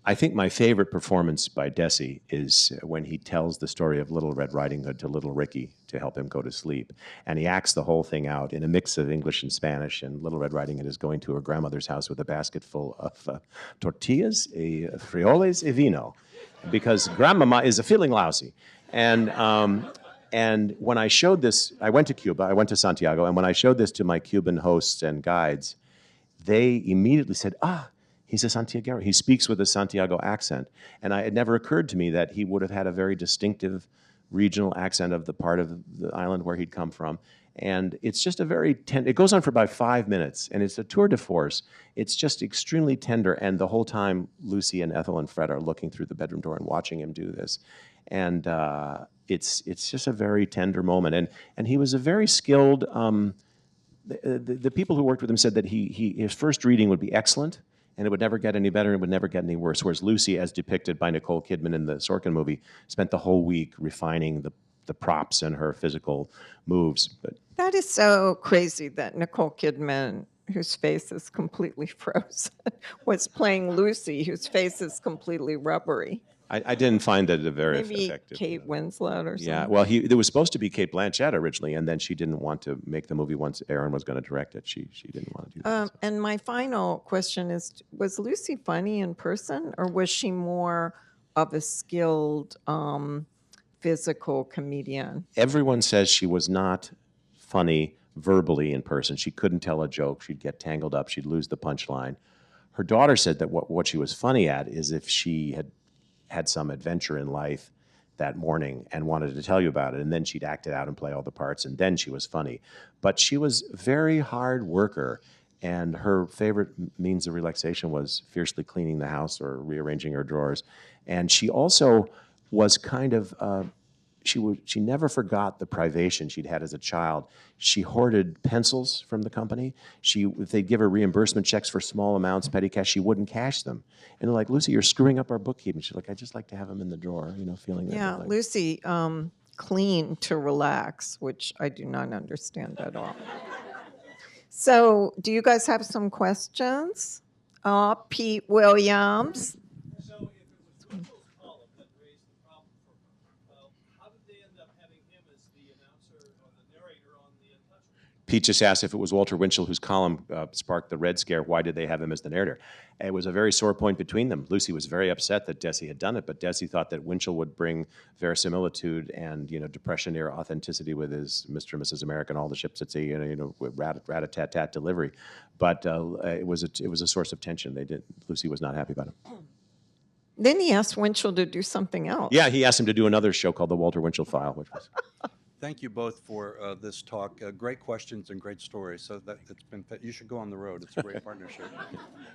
I think my favorite performance by Desi is when he tells the story of Little Red Riding Hood to little Ricky to help him go to sleep. And he acts the whole thing out in a mix of English and Spanish. And Little Red Riding Hood is going to her grandmother's house with a basket full of tortillas, frijoles, y vino, because grandmama is feeling lousy. And when I showed this, I went to Cuba, I went to Santiago, and when I showed this to my Cuban hosts and guides, they immediately said, he's a Santiago. He speaks with a Santiago accent. And it never occurred to me that he would have had a very distinctive regional accent of the part of the island where he'd come from. And it's just it goes on for about 5 minutes, and it's a tour de force. It's just extremely tender, and the whole time Lucy and Ethel and Fred are looking through the bedroom door and watching him do this. And it's just a very tender moment. And he was a very skilled, the people who worked with him said that his first reading would be excellent, and it would never get any better, and it would never get any worse. Whereas Lucy, as depicted by Nicole Kidman in the Sorkin movie, spent the whole week refining the props and her physical moves. But That is so crazy that Nicole Kidman, whose face is completely frozen, was playing Lucy, whose face is completely rubbery. I didn't find that a very Maybe effective. Kate Winslet or something. Yeah, well, there was supposed to be Kate Blanchett originally, and then she didn't want to make the movie once Aaron was going to direct it. She didn't want to do that. And my final question is, was Lucy funny in person, or was she more of a skilled physical comedian? Everyone says she was not funny verbally in person. She couldn't tell a joke. She'd get tangled up. She'd lose the punchline. Her daughter said that what she was funny at is if she had some adventure in life that morning and wanted to tell you about it, and then she'd act it out and play all the parts, and then she was funny. But she was a very hard worker, and her favorite means of relaxation was fiercely cleaning the house or rearranging her drawers. And she also was kind of she never forgot the privation she'd had as a child. She hoarded pencils from the company. If they'd give her reimbursement checks for small amounts, petty cash, she wouldn't cash them. And they're like, Lucy, you're screwing up our bookkeeping. She's like, I just like to have them in the drawer, feeling that. Yeah, like, Lucy, clean to relax, which I do not understand at all. So, do you guys have some questions? Pete Williams. So if it was Winchell's column that raised the problem for her, how did they end up having him as the announcer or the narrator on the Untouchables? Pete just asked if it was Walter Winchell whose column sparked the Red Scare, why did they have him as the narrator? It was a very sore point between them. Lucy was very upset that Desi had done it, but Desi thought that Winchell would bring verisimilitude and Depression-era authenticity with his Mr. and Mrs. America and all the ships at sea, with rat-a-tat-tat delivery. But it was a source of tension. Lucy was not happy about it. Then he asked Winchell to do something else. Yeah, he asked him to do another show called The Walter Winchell File, which was... Thank you both for this talk. Great questions and great stories. So you should go on the road. It's a great partnership.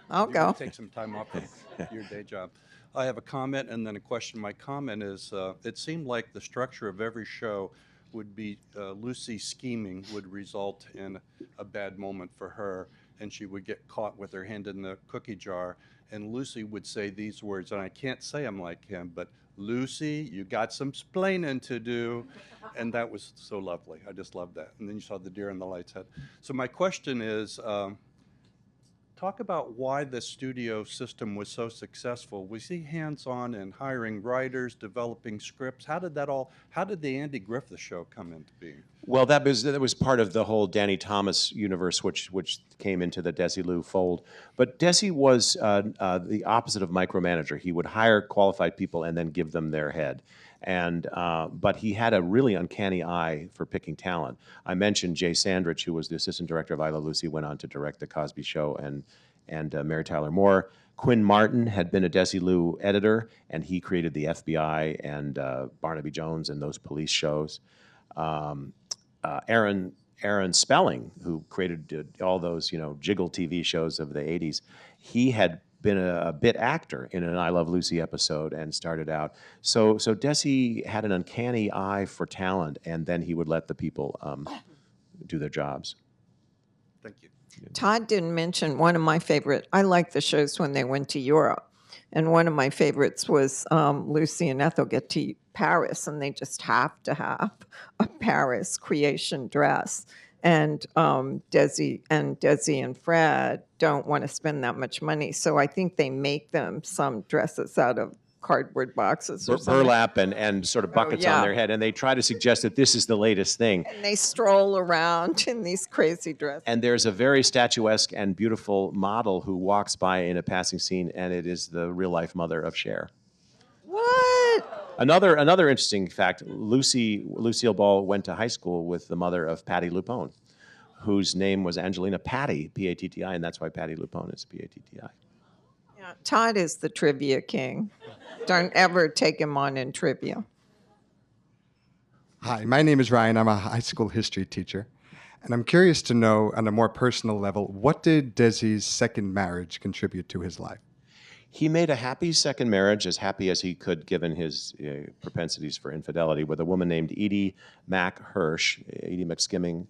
I'll You go. can take some time off of your day job. I have a comment and then a question. My comment is, it seemed like the structure of every show would be Lucy scheming would result in a bad moment for her, and she would get caught with her hand in the cookie jar, and Lucy would say these words, and I can't say I'm like him, but Lucy, you got some splaining to do. And that was so lovely. I just loved that. And then you saw the deer in the lights head. So my question is, talk about why the studio system was so successful. Was he hands-on in hiring writers, developing scripts? How did the Andy Griffith Show come into being? Well, that was part of the whole Danny Thomas universe, which came into the Desi Lou fold. But Desi was the opposite of micromanager. He would hire qualified people and then give them their head. But he had a really uncanny eye for picking talent. I mentioned Jay Sandrich, who was the assistant director of I Love Lucy, went on to direct The Cosby Show and Mary Tyler Moore. Quinn Martin had been a Desi Lou editor, and he created the FBI and Barnaby Jones and those police shows. Aaron Spelling, who created all those jiggle TV shows of the 80s, he had been a bit actor in an I Love Lucy episode and started out. So Desi had an uncanny eye for talent, and then he would let the people do their jobs. Thank you. Todd didn't mention one of my favorite. I like the shows when they went to Europe. And one of my favorites was Lucy and Ethel get to Paris, and they just have to have a Paris creation dress. And Desi and Fred don't want to spend that much money. So I think they make them some dresses out of cardboard boxes or something. Burlap and sort of buckets on their head, and they try to suggest that this is the latest thing. And they stroll around in these crazy dresses. And there's a very statuesque and beautiful model who walks by in a passing scene, and it is the real-life mother of Cher. What? Another interesting fact, Lucille Ball went to high school with the mother of Patti LuPone, whose name was Angelina Patti, P-A-T-T-I, and that's why Patti LuPone is P-A-T-T-I. Yeah, Todd is the trivia king. Don't ever take him on in trivia. Hi, my name is Ryan. I'm a high school history teacher. And I'm curious to know, on a more personal level, what did Desi's second marriage contribute to his life? He made a happy second marriage, as happy as he could given his propensities for infidelity, with a woman named Edie McSkimming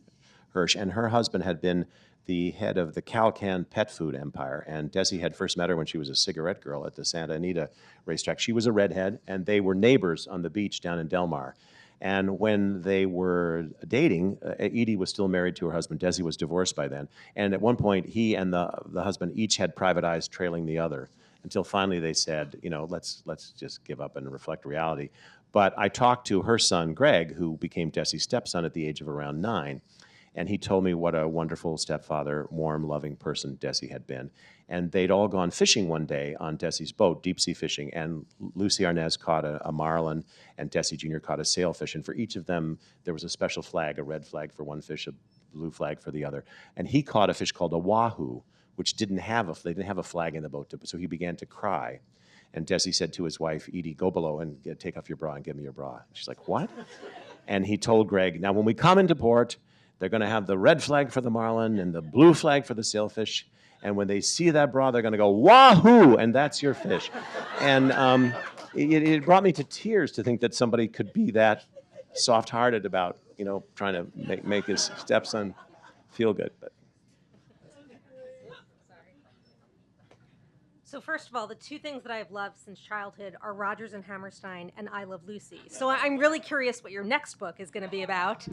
Hirsch. And her husband had been the head of the Calcan pet food empire. And Desi had first met her when she was a cigarette girl at the Santa Anita racetrack. She was a redhead, and they were neighbors on the beach down in Del Mar. And when they were dating, Edie was still married to her husband. Desi was divorced by then. And at one point, he and the husband each had private eyes trailing the other, until finally they said, let's just give up and reflect reality. But I talked to her son, Greg, who became Desi's stepson at the age of around 9. And he told me what a wonderful stepfather, warm, loving person Desi had been. And they'd all gone fishing one day on Desi's boat, deep sea fishing, and Lucy Arnaz caught a marlin, and Desi Jr. caught a sailfish. And for each of them, there was a special flag, a red flag for one fish, a blue flag for the other. And he caught a fish called a wahoo, which they didn't have a flag in the boat, so he began to cry. And Desi said to his wife, Edie, go below and take off your bra and give me your bra. She's like, what? And he told Greg, now when we come into port, they're going to have the red flag for the marlin and the blue flag for the sailfish. And when they see that bra, they're going to go, wahoo, and that's your fish. And it brought me to tears to think that somebody could be that soft-hearted about, trying to make his stepson feel good. But So first of all, the two things that I've loved since childhood are Rogers and Hammerstein and I Love Lucy. So I'm really curious what your next book is going to be about.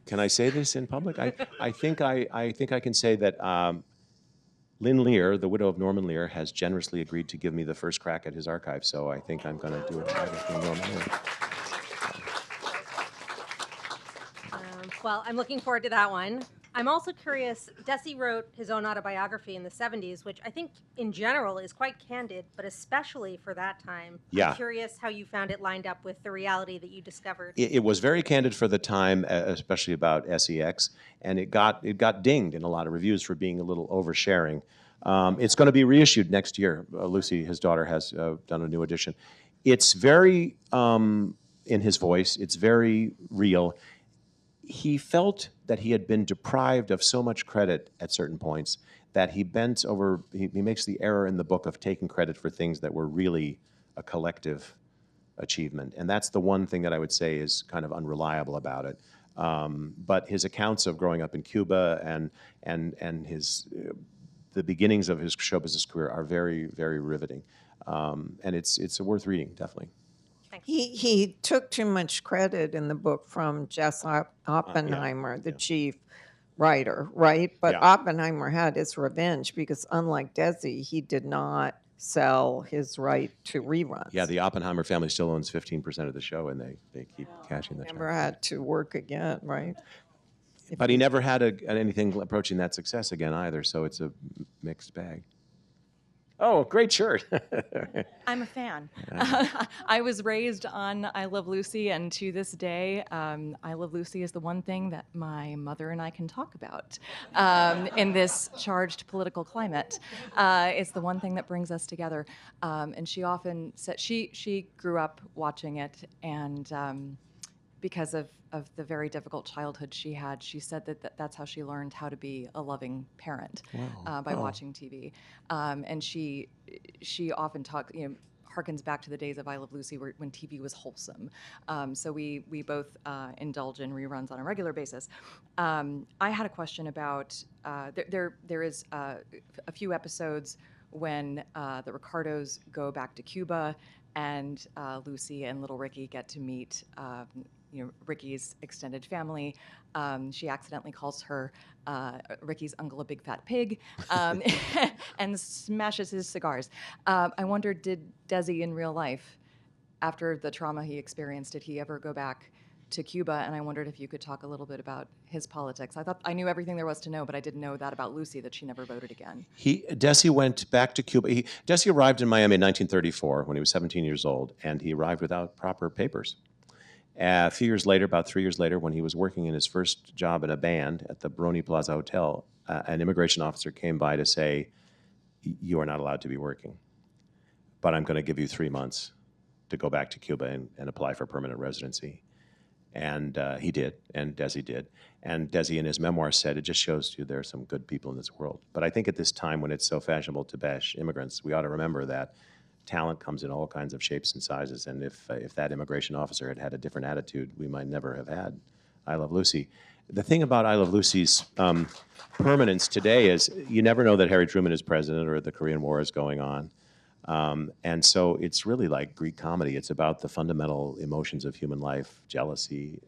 can I say this in public? I think I can say that Lynn Lear, the widow of Norman Lear, has generously agreed to give me the first crack at his archive. So I think I'm going to do it with Norman Lear. Well, I'm looking forward to that one. I'm also curious, Desi wrote his own autobiography in the 70s, which I think in general is quite candid, but especially for that time. Yeah. I'm curious how you found it lined up with the reality that you discovered. It was very candid for the time, especially about SEX, and it got dinged in a lot of reviews for being a little oversharing. It's going to be reissued next year. Lucy, his daughter, has done a new edition. It's very, in his voice, it's very real. He felt that he had been deprived of so much credit at certain points that he bent over, he makes the error in the book of taking credit for things that were really a collective achievement. And that's the one thing that I would say is kind of unreliable about it. But his accounts of growing up in Cuba and his the beginnings of his show business career are very, very riveting. And it's worth reading, definitely. He took too much credit in the book from Jess Oppenheimer, the chief writer, right? But Yeah. Oppenheimer had his revenge because, unlike Desi, he did not sell his right to reruns. Yeah, the Oppenheimer family still owns 15% of the show, and they keep cashing the check. Never had to work again, right? But he never had anything approaching that success again either, so it's a mixed bag. Oh, great shirt. I'm a fan. I was raised on I Love Lucy, and to this day, I Love Lucy is the one thing that my mother and I can talk about in this charged political climate. It's the one thing that brings us together. And she often said she grew up watching it, and because of the very difficult childhood she had, she said that's how she learned how to be a loving parent by watching TV. And she often harkens back to the days of I Love Lucy when TV was wholesome. So we both indulge in reruns on a regular basis. I had a question about, there is a few episodes when the Ricardos go back to Cuba, and Lucy and little Ricky get to meet Ricky's extended family. She accidentally calls Ricky's uncle a big fat pig, and smashes his cigars. I wondered, did Desi in real life, after the trauma he experienced, did he ever go back to Cuba? And I wondered if you could talk a little bit about his politics. I thought I knew everything there was to know, but I didn't know that about Lucy, that she never voted again. Desi went back to Cuba. Desi arrived in Miami in 1934 when he was 17 years old, and he arrived without proper papers. A few years later, about 3 years later, when he was working in his first job in a band at the Baroni Plaza Hotel, an immigration officer came by to say, "You are not allowed to be working, but I'm going to give you 3 months to go back to Cuba and apply for permanent residency." And he did, and Desi did. And Desi in his memoir said, it just shows you there are some good people in this world. But I think at this time when it's so fashionable to bash immigrants, we ought to remember that talent comes in all kinds of shapes and sizes. And if that immigration officer had had a different attitude, we might never have had I Love Lucy. The thing about I Love Lucy's permanence today is you never know that Harry Truman is president or the Korean War is going on. And so it's really like Greek comedy. It's about the fundamental emotions of human life: jealousy,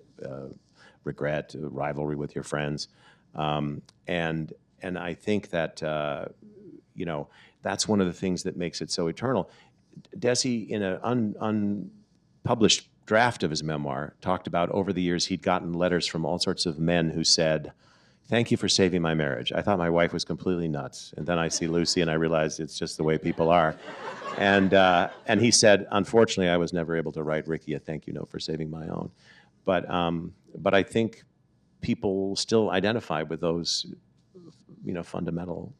regret, rivalry with your friends. And I think that, that's one of the things that makes it so eternal. Desi, in an unpublished draft of his memoir, talked about over the years he'd gotten letters from all sorts of men who said, "Thank you for saving my marriage. I thought my wife was completely nuts. And then I see Lucy and I realized it's just the way people are." And he said, "Unfortunately, I was never able to write Ricky a thank you note for saving my own." But I think people still identify with those, fundamental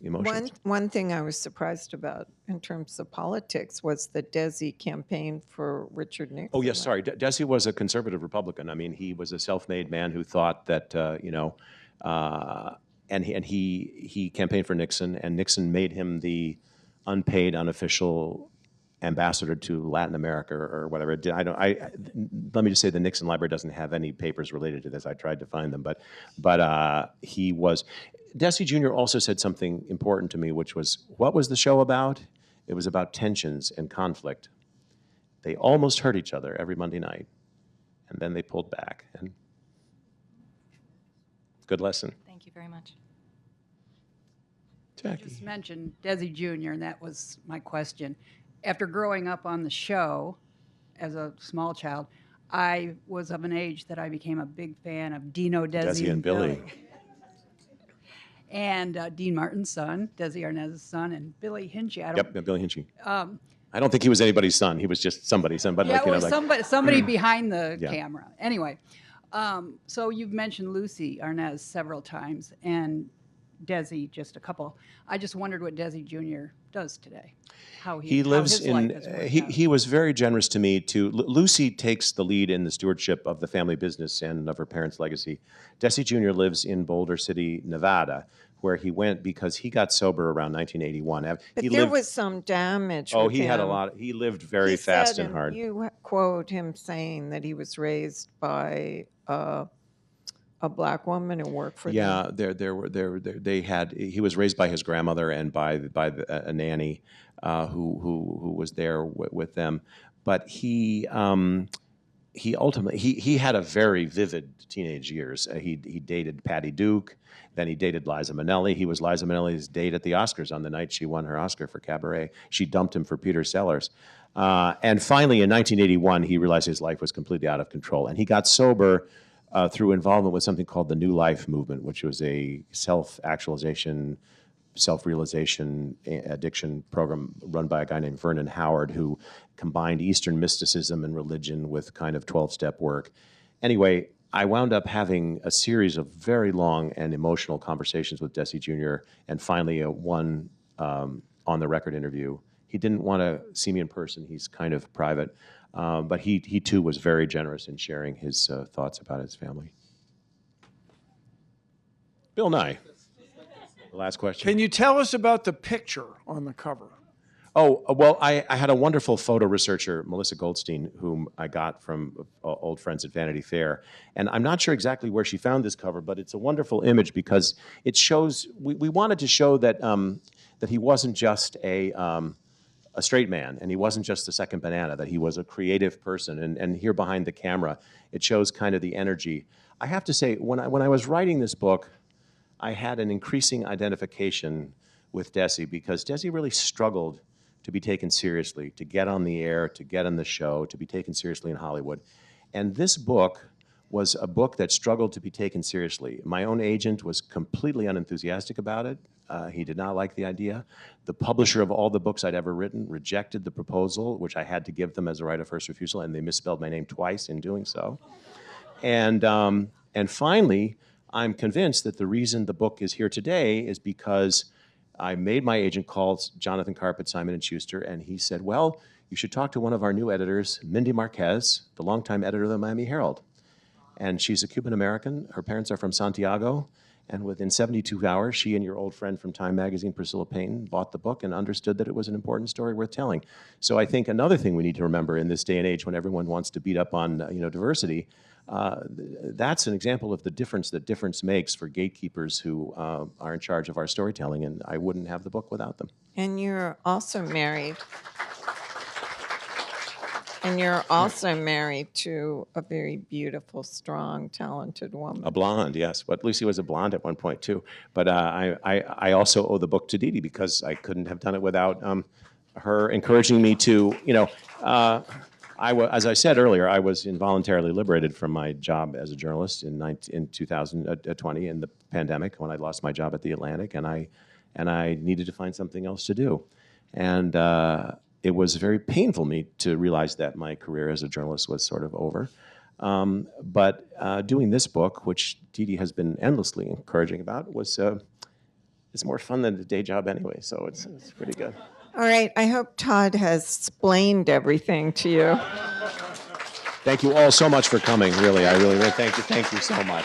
emotions. One thing I was surprised about in terms of politics was the Desi campaign for Richard Nixon. Oh, yes, sorry. Desi was a conservative Republican. I mean, he was a self-made man who thought that, and he campaigned for Nixon, and Nixon made him the unpaid, unofficial ambassador to Latin America or whatever. Let me just say the Nixon Library doesn't have any papers related to this. I tried to find them, but he was. Desi Jr. also said something important to me, which was, what was the show about? It was about tensions and conflict. They almost hurt each other every Monday night, and then they pulled back. And good lesson. Thank you very much. Jackie. You just mentioned Desi Jr., and that was my question. After growing up on the show as a small child, I was of an age that I became a big fan of Dino, Desi and Billy. And Dean Martin's son, Desi Arnaz's son, and Billy Hinchy. Yep, Billy Hinchy. I don't think he was anybody's son. He was just somebody. Yeah, like, it was somebody behind the Yeah. camera. Anyway, so you've mentioned Lucy Arnaz several times, and Desi just a couple. I just wondered what Desi Jr. does today. He lives how his life has worked out. he was very generous to me. Lucy takes the lead in the stewardship of the family business and of her parents' legacy. Desi Jr. lives in Boulder City, Nevada, where he went because he got sober around 1981. But he there lived, was some damage. oh, with he had a him. lot. He lived very He fast said, and hard. You quote him saying that he was raised by a black woman who worked for them. Yeah, he was raised by his grandmother and by a nanny who was there with them. But he ultimately he had a very vivid teenage years. He dated Patty Duke, then he dated Liza Minnelli. He was Liza Minnelli's date at the Oscars on the night she won her Oscar for Cabaret. She dumped him for Peter Sellers. And finally, in 1981, he realized his life was completely out of control, and he got sober through involvement with something called the New Life movement, which was a self-actualization, self-realization addiction program run by a guy named Vernon Howard, who combined Eastern mysticism and religion with kind of 12-step work. Anyway, I wound up having a series of very long and emotional conversations with Desi Jr., and finally one on-the-record interview. He didn't want to see me in person. He's kind of private. But he too was very generous in sharing his thoughts about his family. Bill Nye, the last question. Can you tell us about the picture on the cover? Oh, well, I had a wonderful photo researcher, Melissa Goldstein, whom I got from old friends at Vanity Fair. And I'm not sure exactly where she found this cover, but it's a wonderful image because it shows, we wanted to show that, that he wasn't just a straight man, and he wasn't just a second banana, that he was a creative person. And here behind the camera, it shows kind of the energy. I have to say, when I was writing this book, I had an increasing identification with Desi because Desi really struggled to be taken seriously, to get on the air, to get on the show, to be taken seriously in Hollywood. And this book was a book that struggled to be taken seriously. My own agent was completely unenthusiastic about it. He did not like the idea. The publisher of all the books I'd ever written rejected the proposal, which I had to give them as a right of first refusal, and they misspelled my name twice in doing so. And finally, I'm convinced that the reason the book is here today is because I made my agent call Jonathan Karp at Simon & Schuster, and he said, well, you should talk to one of our new editors, Mindy Marquez, the longtime editor of the Miami Herald. And she's a Cuban American. Her parents are from Santiago. And within 72 hours, she and your old friend from Time Magazine, Priscilla Payne, bought the book and understood that it was an important story worth telling. So I think another thing we need to remember in this day and age when everyone wants to beat up on diversity, that's an example of the difference that difference makes for gatekeepers who are in charge of our storytelling, and I wouldn't have the book without them. And you're also married. And you're also married to a very beautiful, strong, talented woman. A blonde, yes. But Lucy was a blonde at one point, too. But I also owe the book to Dee Dee because I couldn't have done it without her encouraging me to, as I said earlier, I was involuntarily liberated from my job as a journalist in 2020 in the pandemic when I lost my job at The Atlantic, and I needed to find something else to do. And it was very painful to me to realize that my career as a journalist was sort of over. But doing this book, which Dee Dee has been endlessly encouraging about, it's more fun than the day job anyway, so it's pretty good. All right, I hope Todd has explained everything to you. Thank you all so much for coming, really. I really thank you so much.